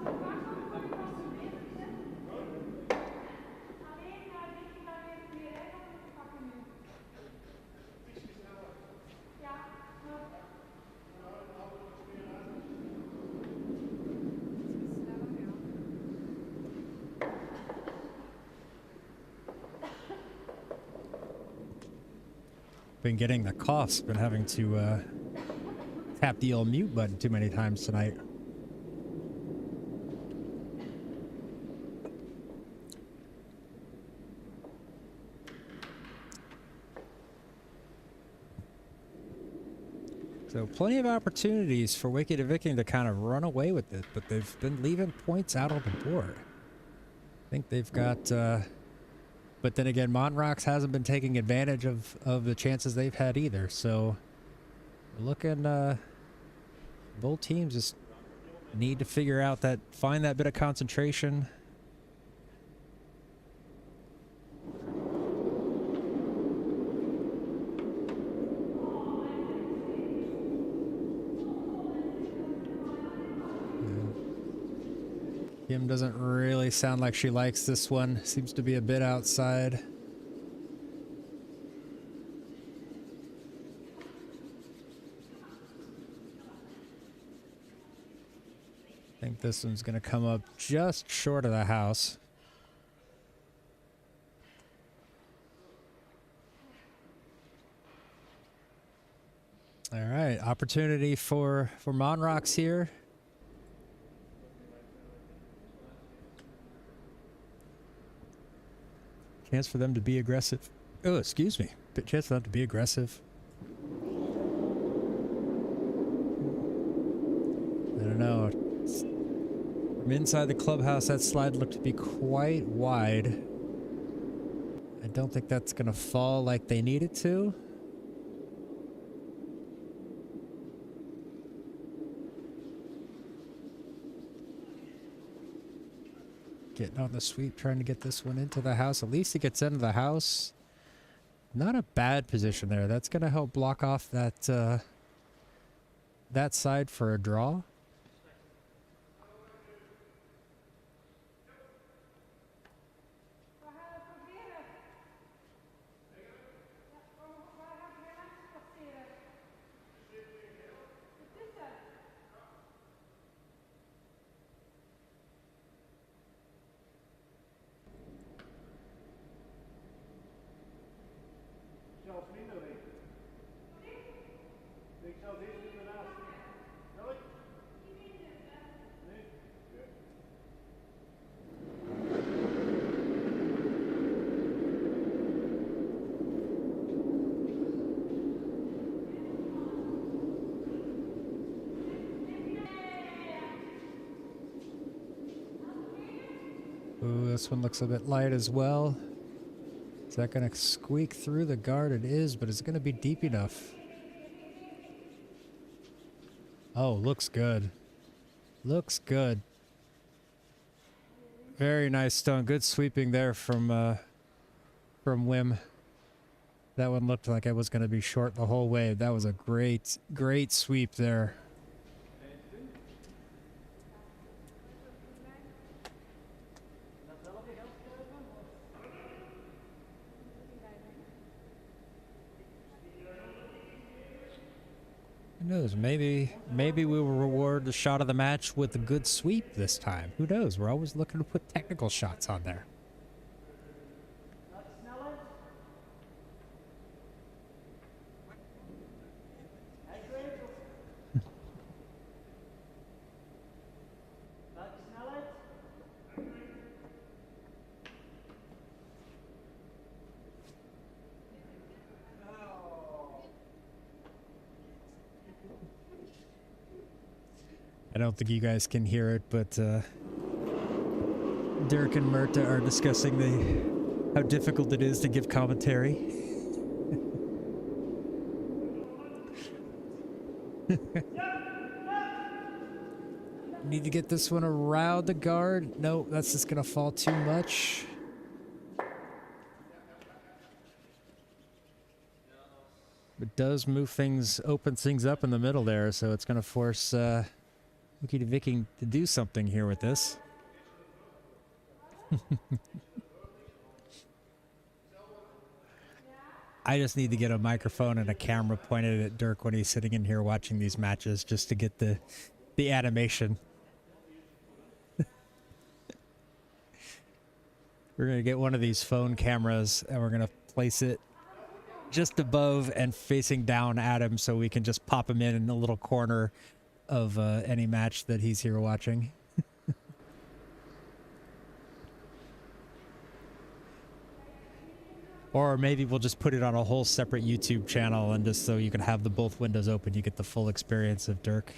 Been getting the coughs, been having to tap the old mute button too many times tonight. So plenty of opportunities for WiKi de Viking to kind of run away with it, but they've been leaving points out on the board. I think they've got but then again, Maan Rocks hasn't been taking advantage of the chances they've had either. So, looking, both teams just need to figure out find that bit of concentration. Kim doesn't really sound like she likes this one. Seems to be a bit outside. I think this one's going to come up just short of the house. All right, opportunity for Maan Rocks here. Chance for them to be aggressive. Oh, excuse me. Chance for them to be aggressive. I don't know. From inside the clubhouse, that slide looked to be quite wide. I don't think that's going to fall like they need it to. Getting on the sweep, trying to get this one into the house. At least he gets into the house. Not a bad position there. That's going to help block off that that side for a draw. Ooh, this one looks a bit light as well. Is that going to squeak through the guard? It is, but is it going to be deep enough? Oh, looks good. Looks good. Very nice stone. Good sweeping there from Wim. That one looked like it was going to be short the whole way. That was a great, great sweep there. Who knows? Maybe we will reward the shot of the match with a good sweep this time. Who knows? We're always looking to put technical shots on there. I don't think you guys can hear it, but Dirk and Myrta are discussing how difficult it is to give commentary. Need to get this one around the guard. No, that's just gonna fall too much. It does move things, opens things up in the middle there, so it's gonna force WiKi de Viking to do something here with this. I just need to get a microphone and a camera pointed at Dirk when he's sitting in here watching these matches, just to get the animation. We're going to get one of these phone cameras and we're going to place it just above and facing down at him so we can just pop him in a little corner of any match that he's here watching. Or maybe we'll just put it on a whole separate YouTube channel, and just so you can have the both windows open, you get the full experience of Dirk.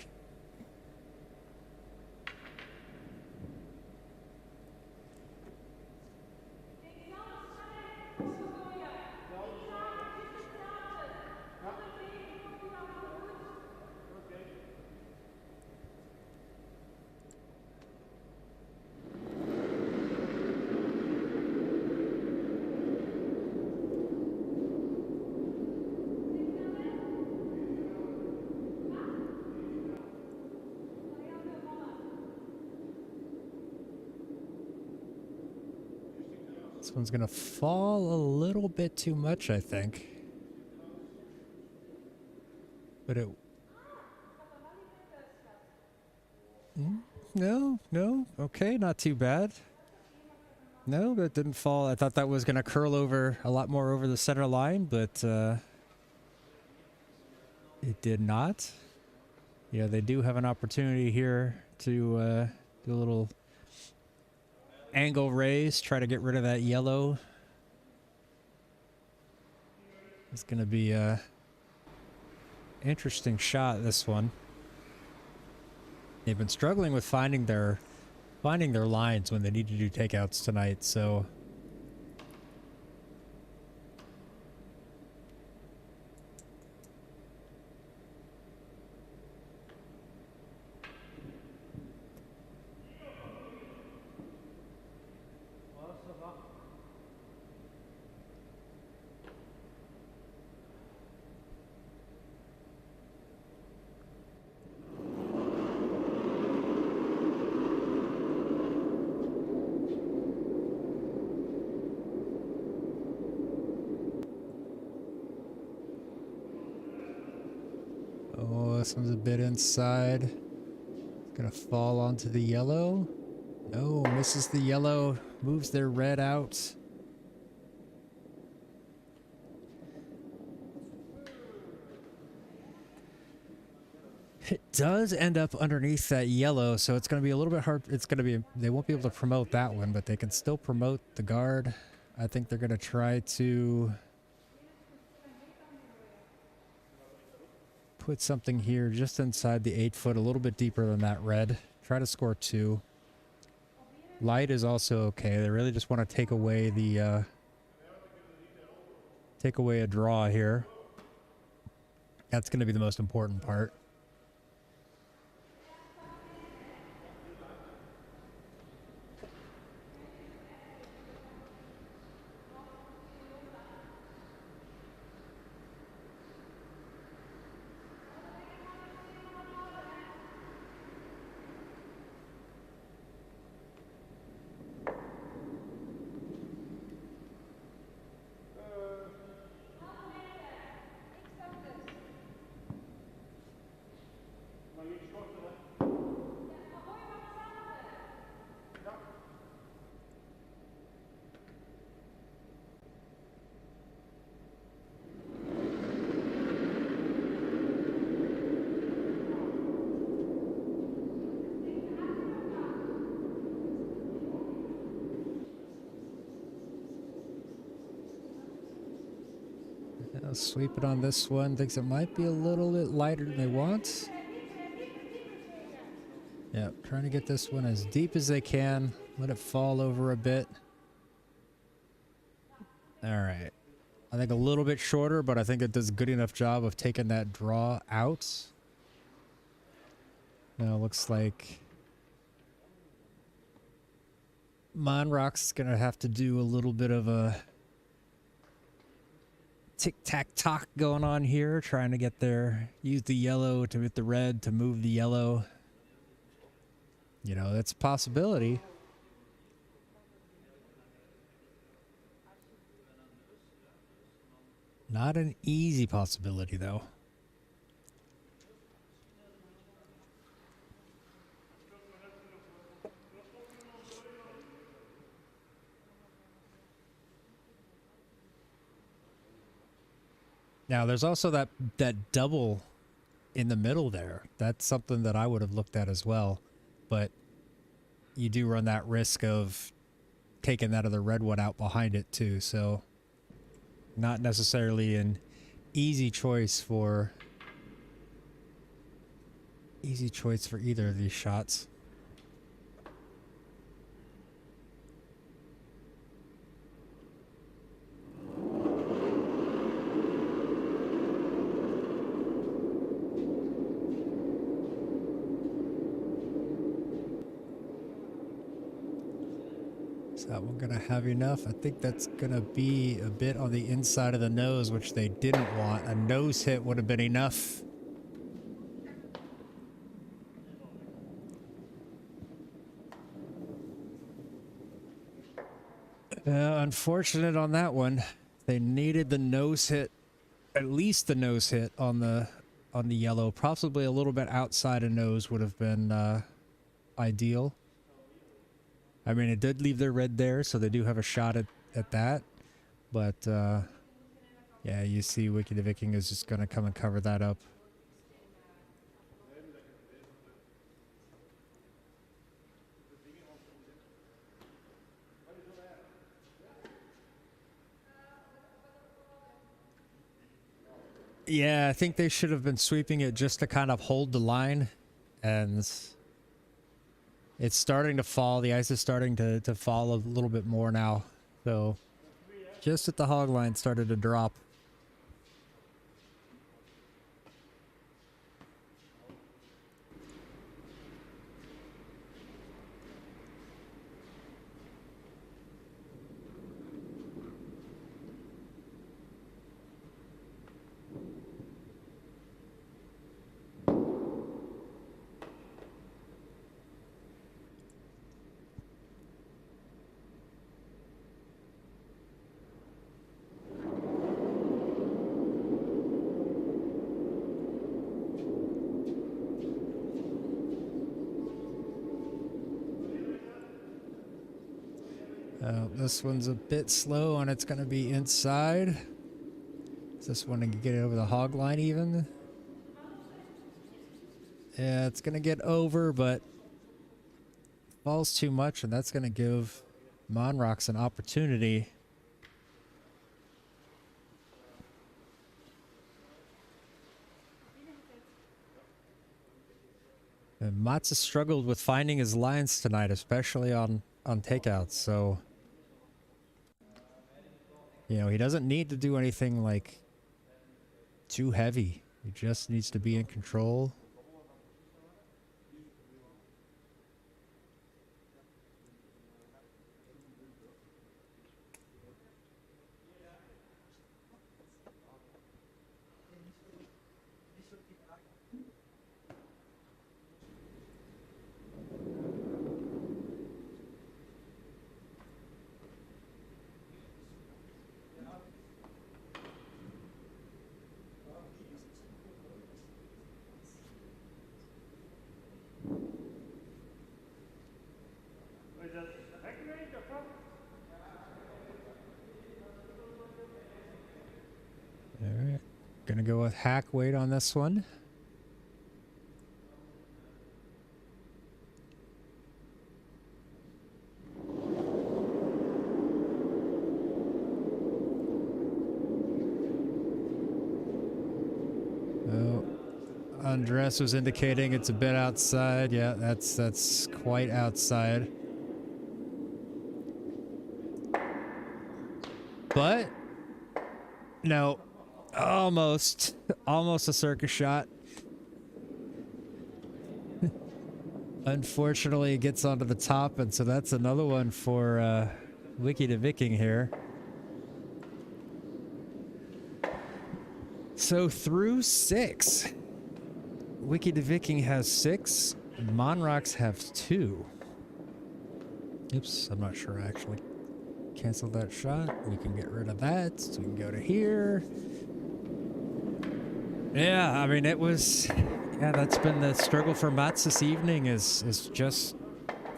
This one's gonna fall a little bit too much, I think. But it... No, no. Okay, not too bad. No, that didn't fall. I thought that was gonna curl over a lot more over the center line, but it did not. Yeah, they do have an opportunity here to do a little angle raise, try to get rid of that yellow. It's going to be a interesting shot, this one. They've been struggling with finding their lines when they need to do takeouts tonight, so oh, this one's a bit inside. It's gonna fall onto the yellow. No, misses the yellow, moves their red out. It does end up underneath that yellow, so it's going to be a little bit hard. It's going to be, they won't be able to promote that one, but they can still promote the guard. I think they're going to try to put something here just inside the 8 foot, a little bit deeper than that red. Try to score 2. Light is also okay. They really just want to take away the, take away a draw here. That's going to be the most important part. Sweep it on this one. Thinks it might be a little bit lighter than they want. Yeah, trying to get this one as deep as they can. Let it fall over a bit. All right. I think a little bit shorter, but I think it does a good enough job of taking that draw out. Now it looks like Maan Rocks is going to have to do a little bit of a tic-tac-tock going on here, trying to get there, use the yellow to hit the red to move the yellow. You know, that's a possibility. Not an easy possibility, though. Now, there's also that double in the middle there. That's something that I would have looked at as well. But you do run that risk of taking that other red one out behind it, too. So, not necessarily an easy choice for either of these shots. Is that one gonna have enough? I think that's gonna be a bit on the inside of the nose, which they didn't want. A nose hit would have been enough. Unfortunate on that one. They needed the nose hit, at least the nose hit on the yellow. Possibly a little bit outside of nose would have been ideal. I mean, it did leave their red there, so they do have a shot at that. But yeah, you see WiKi de Viking is just going to come and cover that up. Yeah, I think they should have been sweeping it just to kind of hold the line. And it's starting to fall. The ice is starting to fall a little bit more now. So just at the hog line started to drop. This one's a bit slow and it's going to be inside. Is this one to get it over the hog line even? Yeah, it's going to get over, but falls too much, and that's going to give Maan Rocks an opportunity. And Mats has struggled with finding his lines tonight, especially on takeouts, so you know, he doesn't need to do anything like too heavy. He just needs to be in control. Alright, gonna go with hack weight on this one. Oh, Andres was indicating it's a bit outside. Yeah, that's quite outside. But no, almost a circus shot. Unfortunately, it gets onto the top, and so that's another one for WiKi de Viking here. So through 6, WiKi de Viking has 6, Maan Rocks have 2. Oops, I'm not sure I actually canceled that shot. We can get rid of that, so we can go to here. Yeah, I mean, it was... Yeah, that's been the struggle for Mats this evening, is just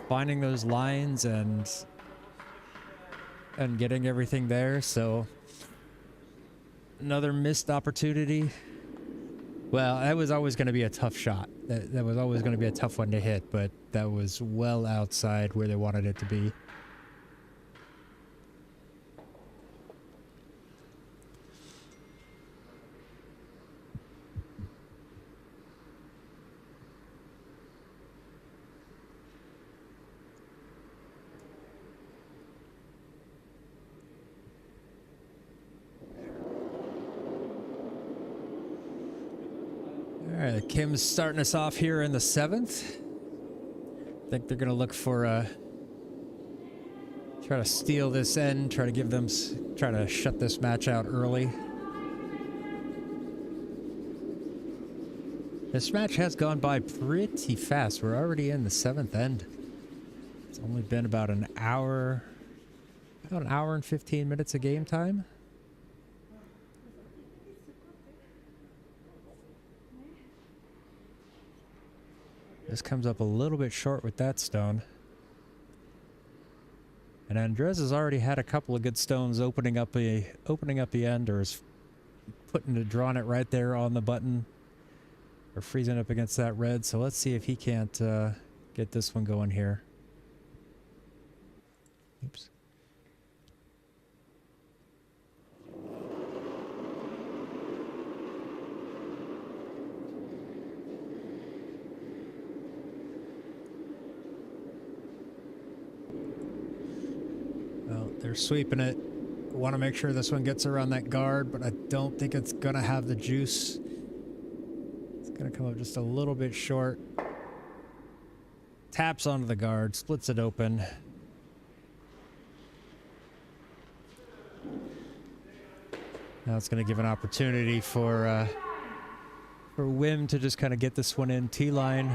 finding those lines and getting everything there, so... Another missed opportunity. Well, that was always going to be a tough shot. That was always going to be a tough one to hit, but that was well outside where they wanted it to be. Alright, Kim's starting us off here in the 7th. I think they're going to look for try to steal this end, try to shut this match out early. This match has gone by pretty fast. We're already in the 7th end. It's only been about an hour About an hour and 15 minutes of game time. This comes up a little bit short with that stone. And Andres has already had a couple of good stones opening up the end, or is drawing it right there on the button, or freezing up against that red. So let's see if he can't get this one going here. Oops. Well, they're sweeping it. Want to make sure this one gets around that guard, but I don't think it's gonna have the juice. It's gonna come up just a little bit short. Taps onto the guard, splits it open. Now it's gonna give an opportunity for Wim to just kind of get this one in T-line.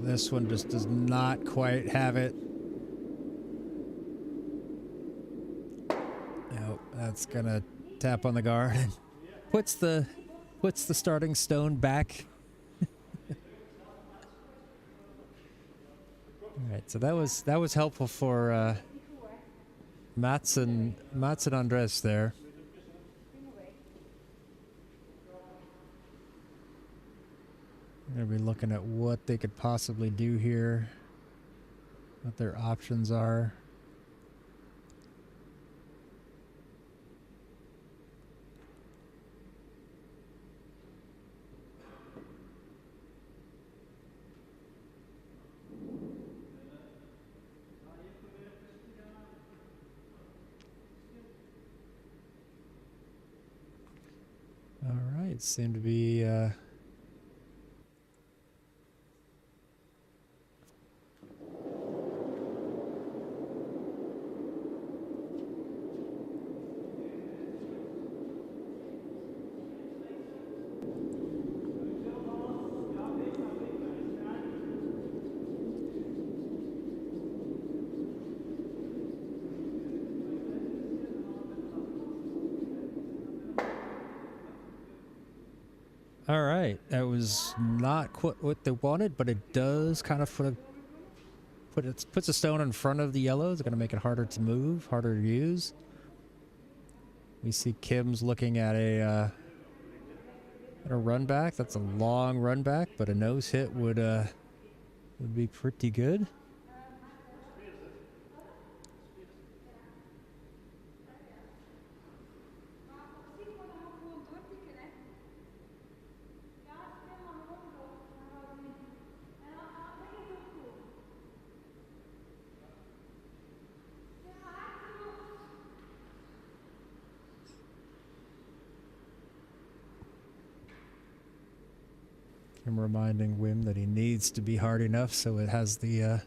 This one just does not quite have it. Nope, that's gonna tap on the guard and puts the starting stone back. All right, so that was helpful for Mats and Andres there. Gonna be looking at what they could possibly do here, what their options are. All right, seem to be all right. That was not quite what they wanted, but it does kind of puts a stone in front of the yellows. It's going to make it harder to move, harder to use. We see Kim's looking at a run back. That's a long run back, but a nose hit would be pretty good. I'm reminding Wim that he needs to be hard enough so it has the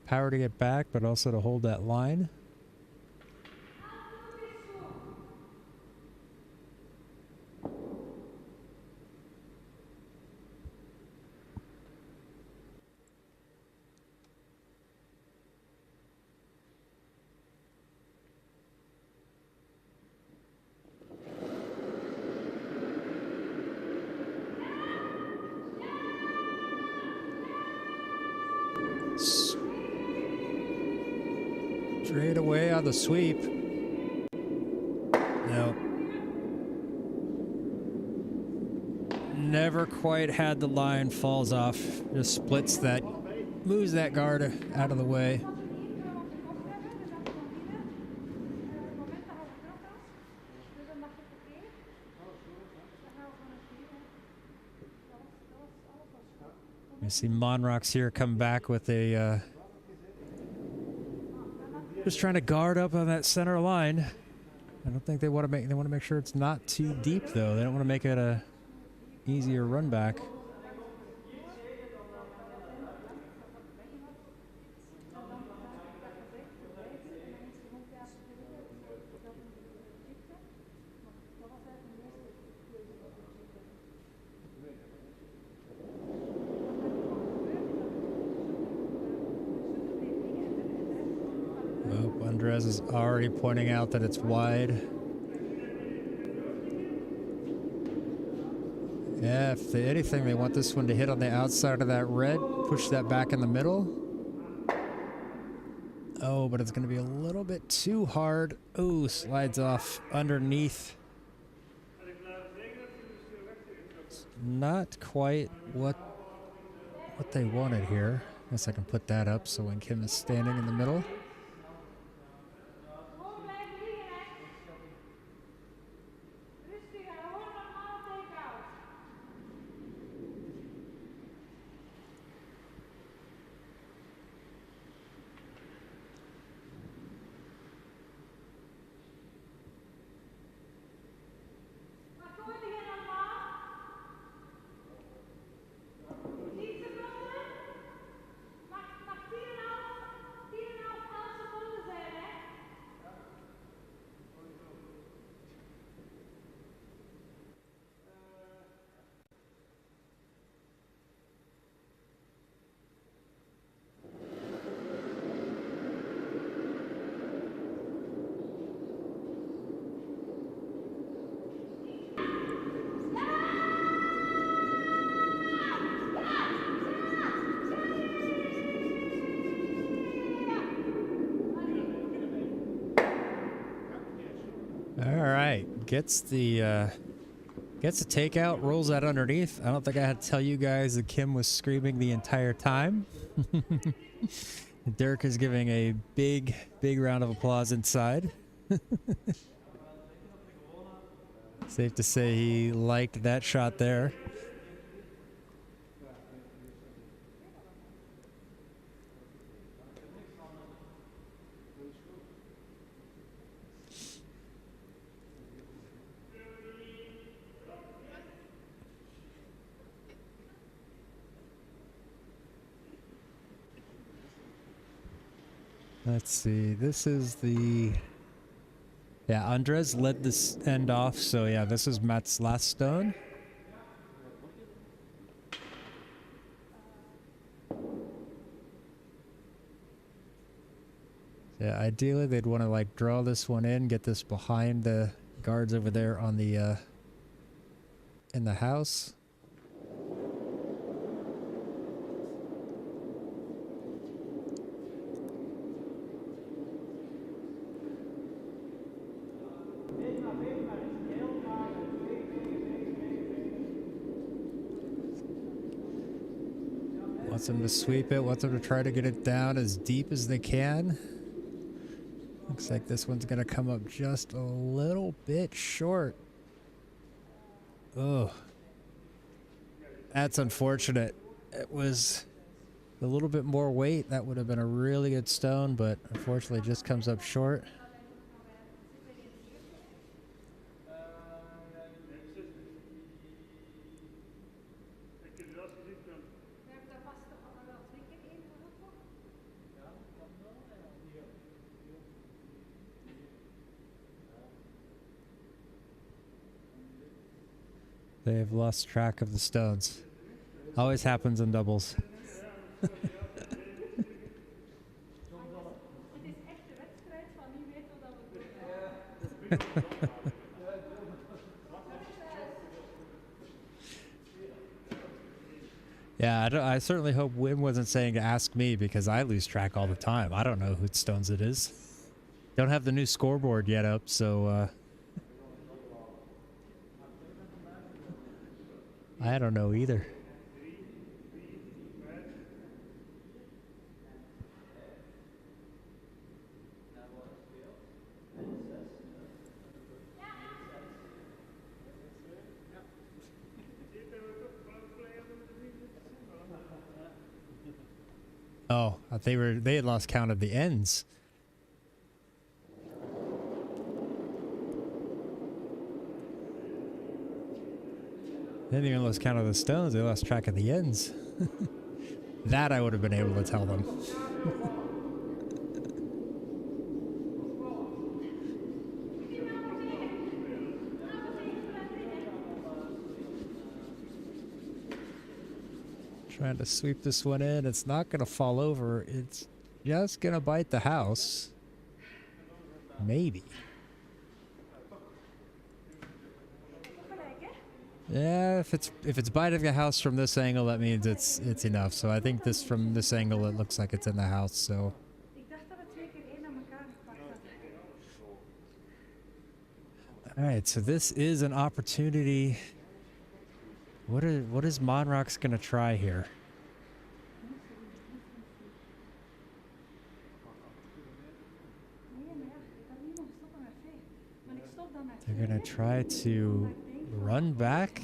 power to get back, but also to hold that line. Straight away on the sweep. No. Never quite had the line, falls off. Just splits that, moves that guard out of the way. You see Maan Rocks here come back with a just trying to guard up on that center line. I don't think they want to make sure it's not too deep though. They don't want to make it a easier run back. Oh, Andres is already pointing out that it's wide. Yeah, if anything, they want this one to hit on the outside of that red, push that back in the middle. Oh, but it's going to be a little bit too hard. Oh, slides off underneath. It's not quite what they wanted here. Guess I can put that up so when Kim is standing in the middle. All right, gets the takeout, rolls that underneath. I don't think I had to tell you guys that Kim was screaming the entire time. Dirk is giving a big round of applause inside. Safe to say he liked that shot there. Let's see, this is the... Yeah, Andres led this end off, so yeah, this is Matt's last stone. Yeah, ideally they'd want to like draw this one in, get this behind the guards over there on the in the house. Wants them to sweep it, wants them to try to get it down as deep as they can. Looks like this one's gonna come up just a little bit short. Oh, that's unfortunate. It was a little bit more weight. That would have been a really good stone, but unfortunately it just comes up short. They've lost track of the stones. Always happens in doubles. Yeah, I certainly hope Wim wasn't saying to ask me because I lose track all the time. I don't know whose stones it is. Don't have the new scoreboard yet up, so I don't know either. Oh, they had lost count of the ends. didn't even lose count of the stones, they lost track of the ends. That I would have been able to tell them. Trying to sweep this one in. It's not going to fall over. It's just going to bite the house. Maybe. Yeah, if it's biting the house from this angle, that means it's enough. So I think this from this angle, it looks like it's in the house. So. All right, so this is an opportunity. What is Maan Rocks gonna try here? They're gonna try to run back.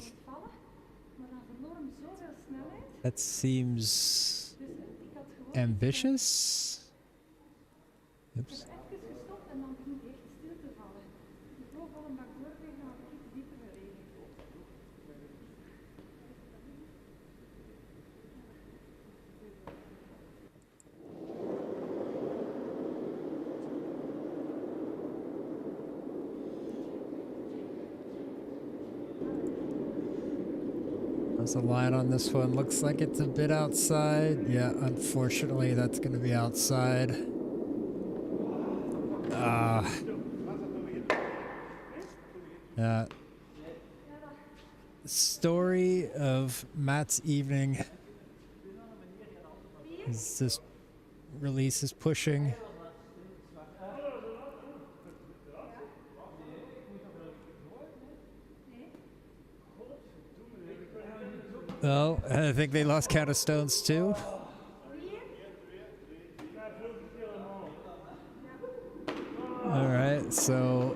That seems ambitious. Oops. There's a line on this one. Looks like it's a bit outside. Yeah, unfortunately, that's going to be outside. Story of Matt's evening is this release is pushing. Well, I think they lost count of stones too. All right, so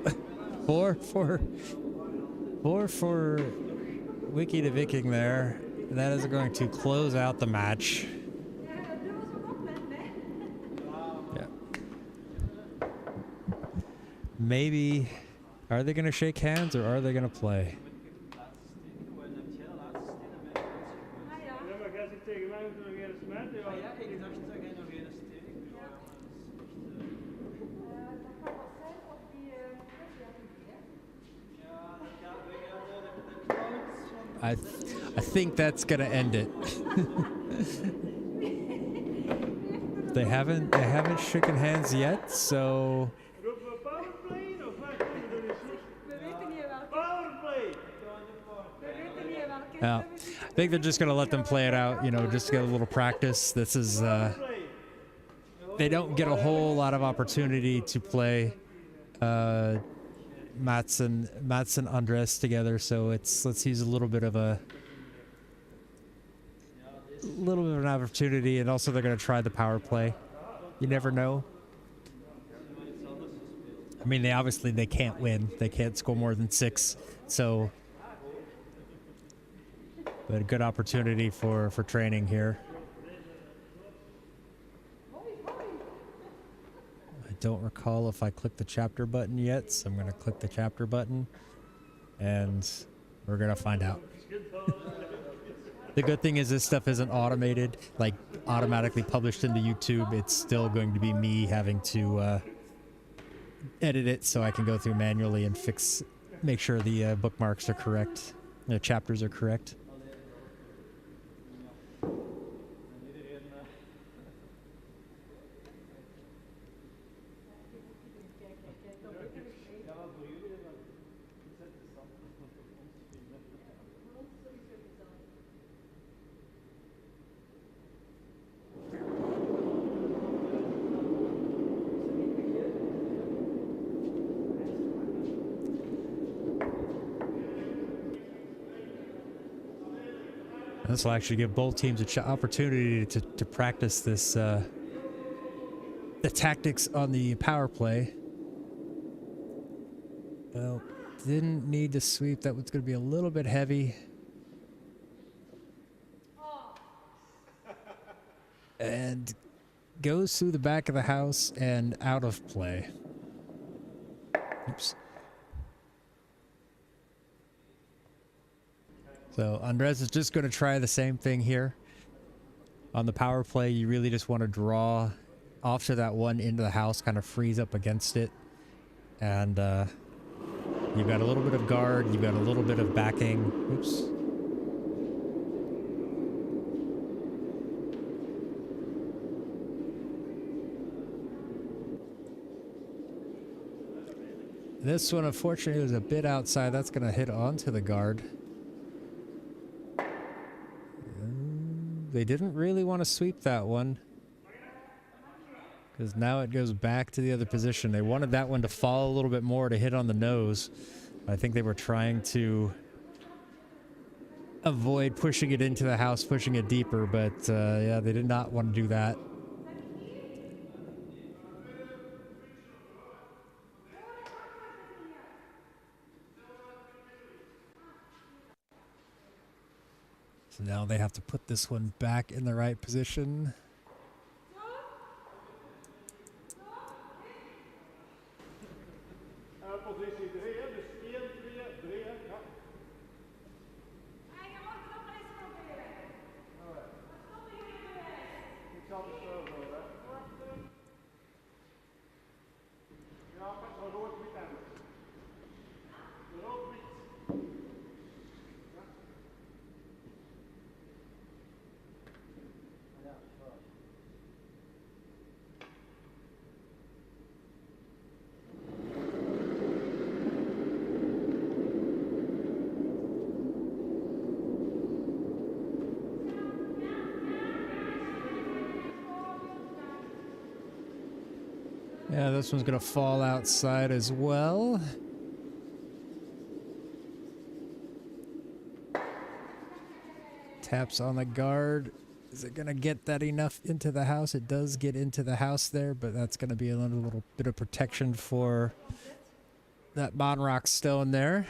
four for WiKi de Viking there. That is going to close out the match. Yeah. Maybe, are they going to shake hands or are they going to play? I think that's gonna end it. They haven't shaken hands yet, so I think they're just gonna let them play it out, you know, just to get a little practice. This is they don't get a whole lot of opportunity to play Mats and Andres together, so let's use a little bit of an opportunity, and also they're going to try the power play. You never know. I mean, they can't win. They can't score more than 6, so but a good opportunity for training here. I don't recall if I clicked the chapter button yet, so I'm going to click the chapter button and we're going to find out. The good thing is this stuff isn't automated, like automatically published into YouTube. It's still going to be me having to edit it so I can go through manually and make sure the bookmarks are correct, the chapters are correct. This will actually give both teams an opportunity to practice this, the tactics on the power play. Well, didn't need to sweep. That was going to be a little bit heavy. And goes through the back of the house and out of play. Oops. So Andres is just going to try the same thing here. On the power play, you really just want to draw off to that one into the house, kind of freeze up against it. And you've got a little bit of guard, you've got a little bit of backing. Oops. This one, unfortunately, was a bit outside. That's going to hit onto the guard. They didn't really want to sweep that one, because now it goes back to the other position. They wanted that one to fall a little bit more to hit on the nose. I think they were trying to avoid pushing it into the house, pushing it deeper, but yeah, they did not want to do that. So now they have to put this one back in the right position. Positie 3, dus 1, 2, 3, ja. Ik zal het zo doen, hè. Ja, pas wel rood wit aan. Rood wit. Ja, zo. Yeah, this one's gonna fall outside as well. Taps on the guard. Is it gonna get that enough into the house? It does get into the house there, but that's gonna be a little bit of protection for that Maan Rocks stone there.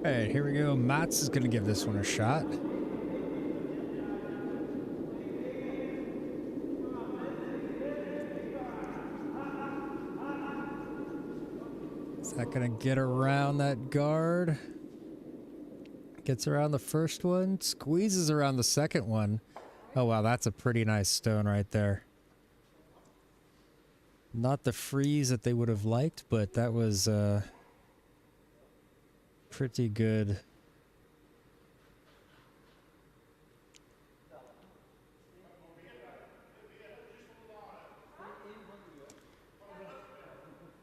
All right, here we go. Mats is going to give this one a shot. Is that going to get around that guard? Gets around the first one, squeezes around the second one. Oh, wow, that's a pretty nice stone right there. Not the freeze that they would have liked, but that was pretty good.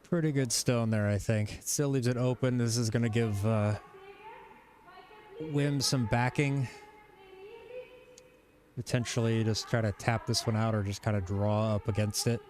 Pretty good stone there, I think. It still leaves it open. This is going to give Wim some backing. Potentially just try to tap this one out or just kind of draw up against it.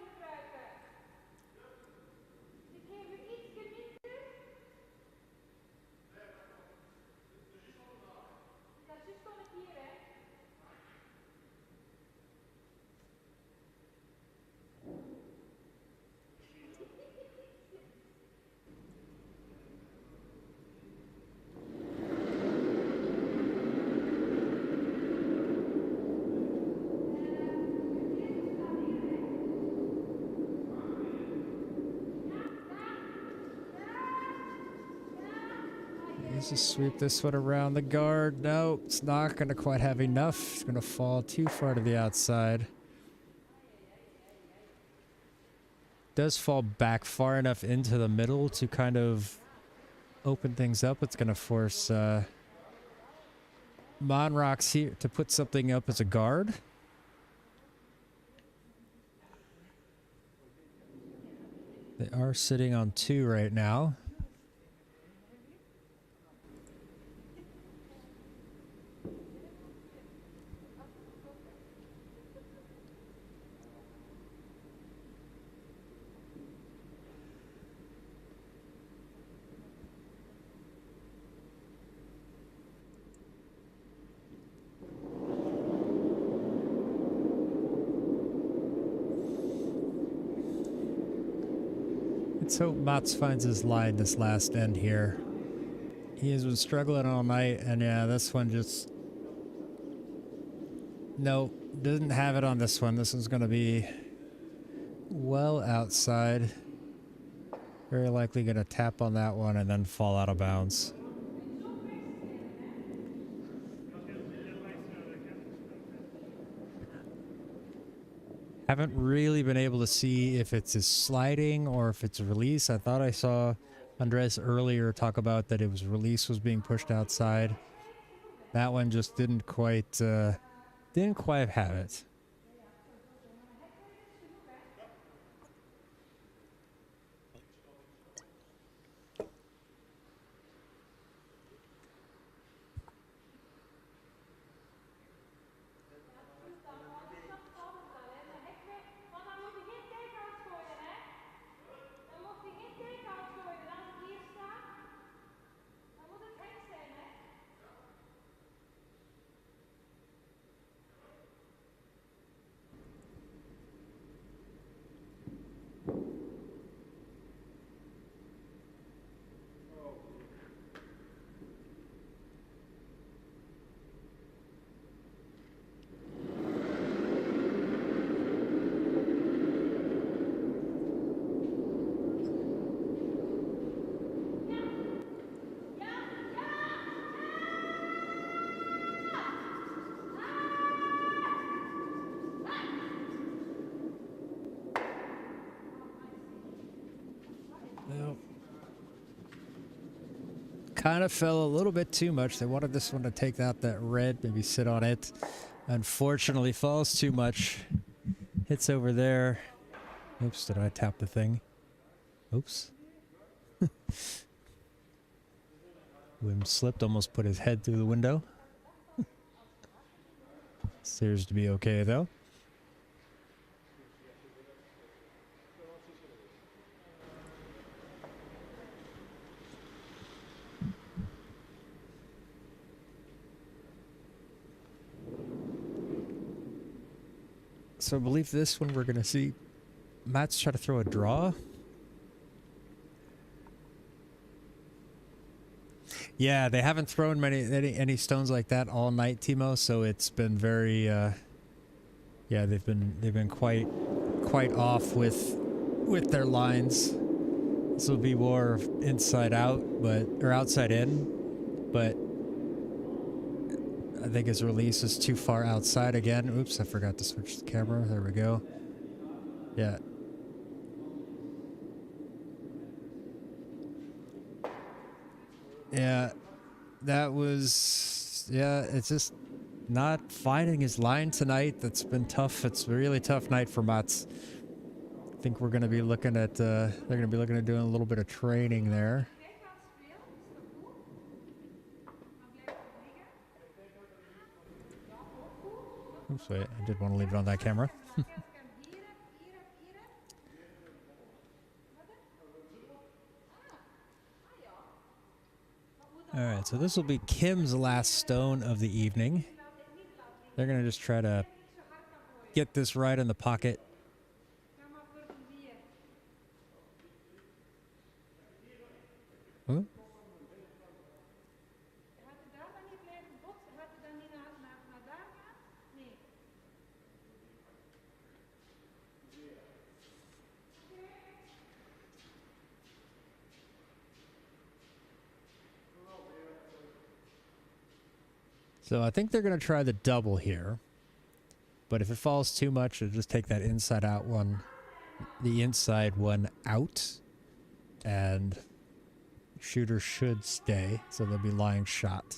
Let's just sweep this one around the guard. No, it's not going to quite have enough. It's going to fall too far to the outside. Does fall back far enough into the middle to kind of open things up. It's going to force Maan Rocks here to put something up as a guard. They are sitting on 2 right now. Let's hope Mats finds his line this last end here. He has been struggling all night, and yeah, this one just... No, doesn't have it on this one. This one's going to be well outside. Very likely going to tap on that one and then fall out of bounds. Haven't really been able to see if it's his sliding or if it's release. I thought I saw Andres earlier talk about that it was release was being pushed outside. That one just didn't quite have it. Well, kind of fell a little bit too much. They wanted this one to take out that red, maybe sit on it. Unfortunately, falls too much. Hits over there. Oops, did I tap the thing? Oops. Wim slipped, almost put his head through the window. Appears to be okay, though. So I believe this one we're going to see Matt's try to throw a draw. Yeah, they haven't thrown any stones like that all night, Timo. So it's been very, yeah, they've been quite off with their lines. This will be more inside out, or outside in, but I think his release is too far outside again. Oops, I forgot to switch the camera. There we go. Yeah. Yeah, that was, yeah, it's just not finding his line tonight. That's been tough. It's a really tough night for Mats. I think we're going to be looking at, they're going to be looking at doing a little bit of training there. Oops, wait, I did want to leave it on that camera. Alright, so this will be Kim's last stone of the evening. They're going to just try to get this right in the pocket. Huh? So I think they're going to try the double here. But if it falls too much, it'll just take that inside out one, the inside one out. And shooter should stay, so they'll be lying shot.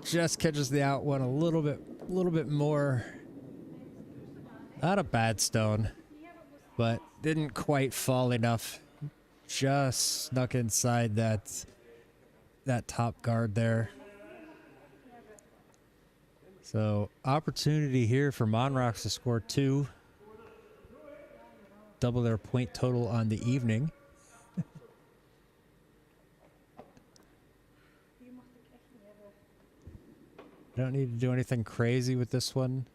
Just catches the out one a little bit more. Not a bad stone, but didn't quite fall enough. Just snuck inside that top guard there. So opportunity here for Maan Rocks to score 2. Double their point total on the evening. Don't need to do anything crazy with this one.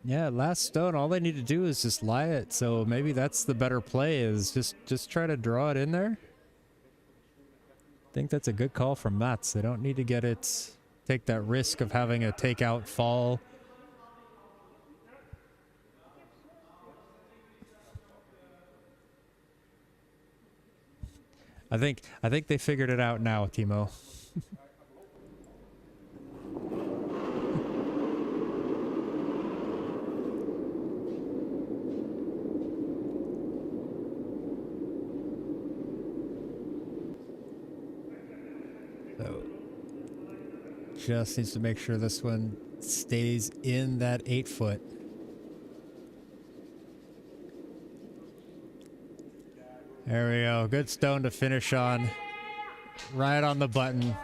Yeah, last stone, all they need to do is just lie it. So maybe that's the better play, is just try to draw it in there. I think that's a good call from Mats. They don't need to get it, take that risk of having a takeout fall. I think they figured it out now, Timo. So just needs to make sure this one stays in that 8 foot. There we go. Good stone to finish on. Right on the button.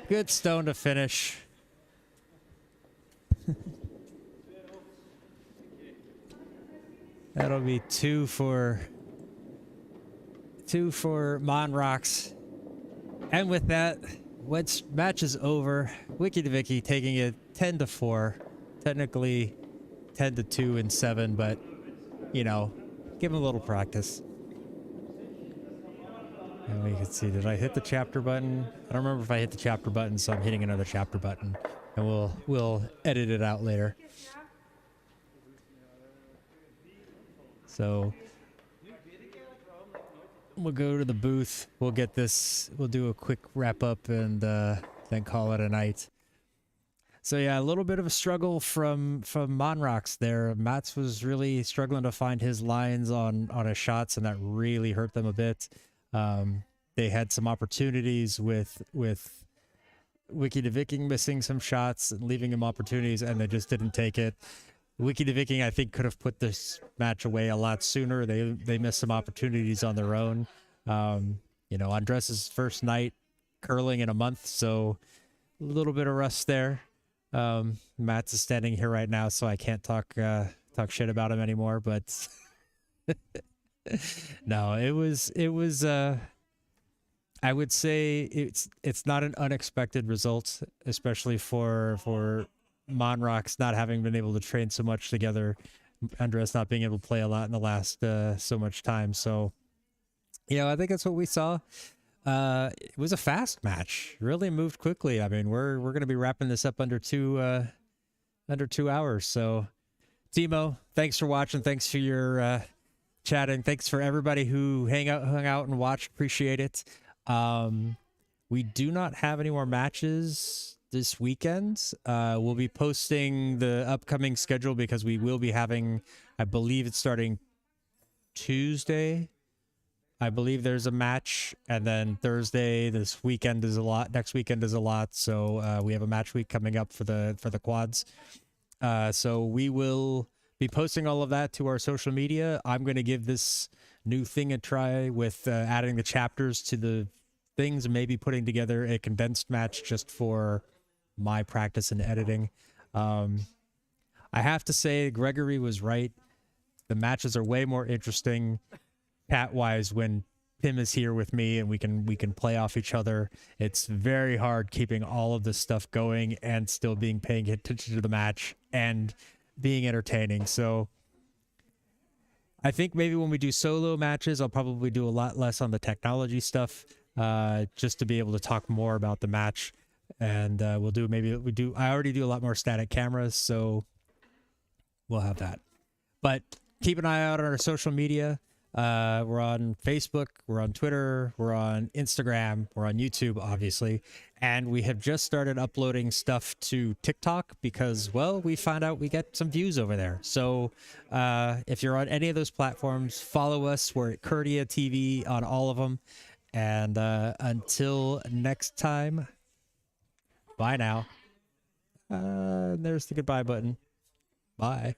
Good stone to finish. That'll be 2 for Maan Rocks. And with that, once match is over, WiKi de Viking taking it 10-4. Technically 10-2 and 7, but you know, give him a little practice. And we can see, did I hit the chapter button? I don't remember if I hit the chapter button, so I'm hitting another chapter button, and we'll edit it out later. So we'll go to the booth. We'll get this. We'll do a quick wrap up and then call it a night. So yeah, a little bit of a struggle from Maan Rocks there. Mats was really struggling to find his lines on his shots, and that really hurt them a bit. They had some opportunities with WiKi de Viking missing some shots and leaving him opportunities, and they just didn't take it. WiKi de Viking, I think, could have put this match away a lot sooner. They missed some opportunities on their own. You know, Andres' first night curling in a month, so a little bit of rust there. Mats is standing here right now, so I can't talk shit about him anymore, but no, it was I would say it's not an unexpected result, especially for Maan Rocks not having been able to train so much together, Andres not being able to play a lot in the last so much time. So, you know, I think that's what we saw. It was a fast match. Really moved quickly. I mean, we're going to be wrapping this up under 2 hours. So, Timo, thanks for watching. Thanks for your chatting. Thanks for everybody who hung out and watched. Appreciate it. We do not have any more matches this weekend. We'll be posting the upcoming schedule because we will be having, I believe it's starting Tuesday. I believe there's a match, and then Thursday. This weekend is a lot. Next weekend is a lot. So we have a match week coming up for the quads. So we will be posting all of that to our social media. I'm going to give this new thing a try with adding the chapters to the things, and maybe putting together a condensed match just for my practice and editing. I have to say, Gregory was right. The matches are way more interesting chat-wise when Tim is here with me and we can play off each other. It's very hard keeping all of this stuff going and still paying attention to the match and being entertaining. So I think maybe when we do solo matches, I'll probably do a lot less on the technology stuff, just to be able to talk more about the match. And I already do a lot more static cameras, so we'll have that. But keep an eye out on our social media. We're on Facebook, we're on Twitter, we're on Instagram, we're on YouTube, obviously. And we have just started uploading stuff to TikTok because, well, we found out we get some views over there. So if you're on any of those platforms, follow us. We're at Curdia TV on all of them. And until next time, bye now. There's the goodbye button. Bye.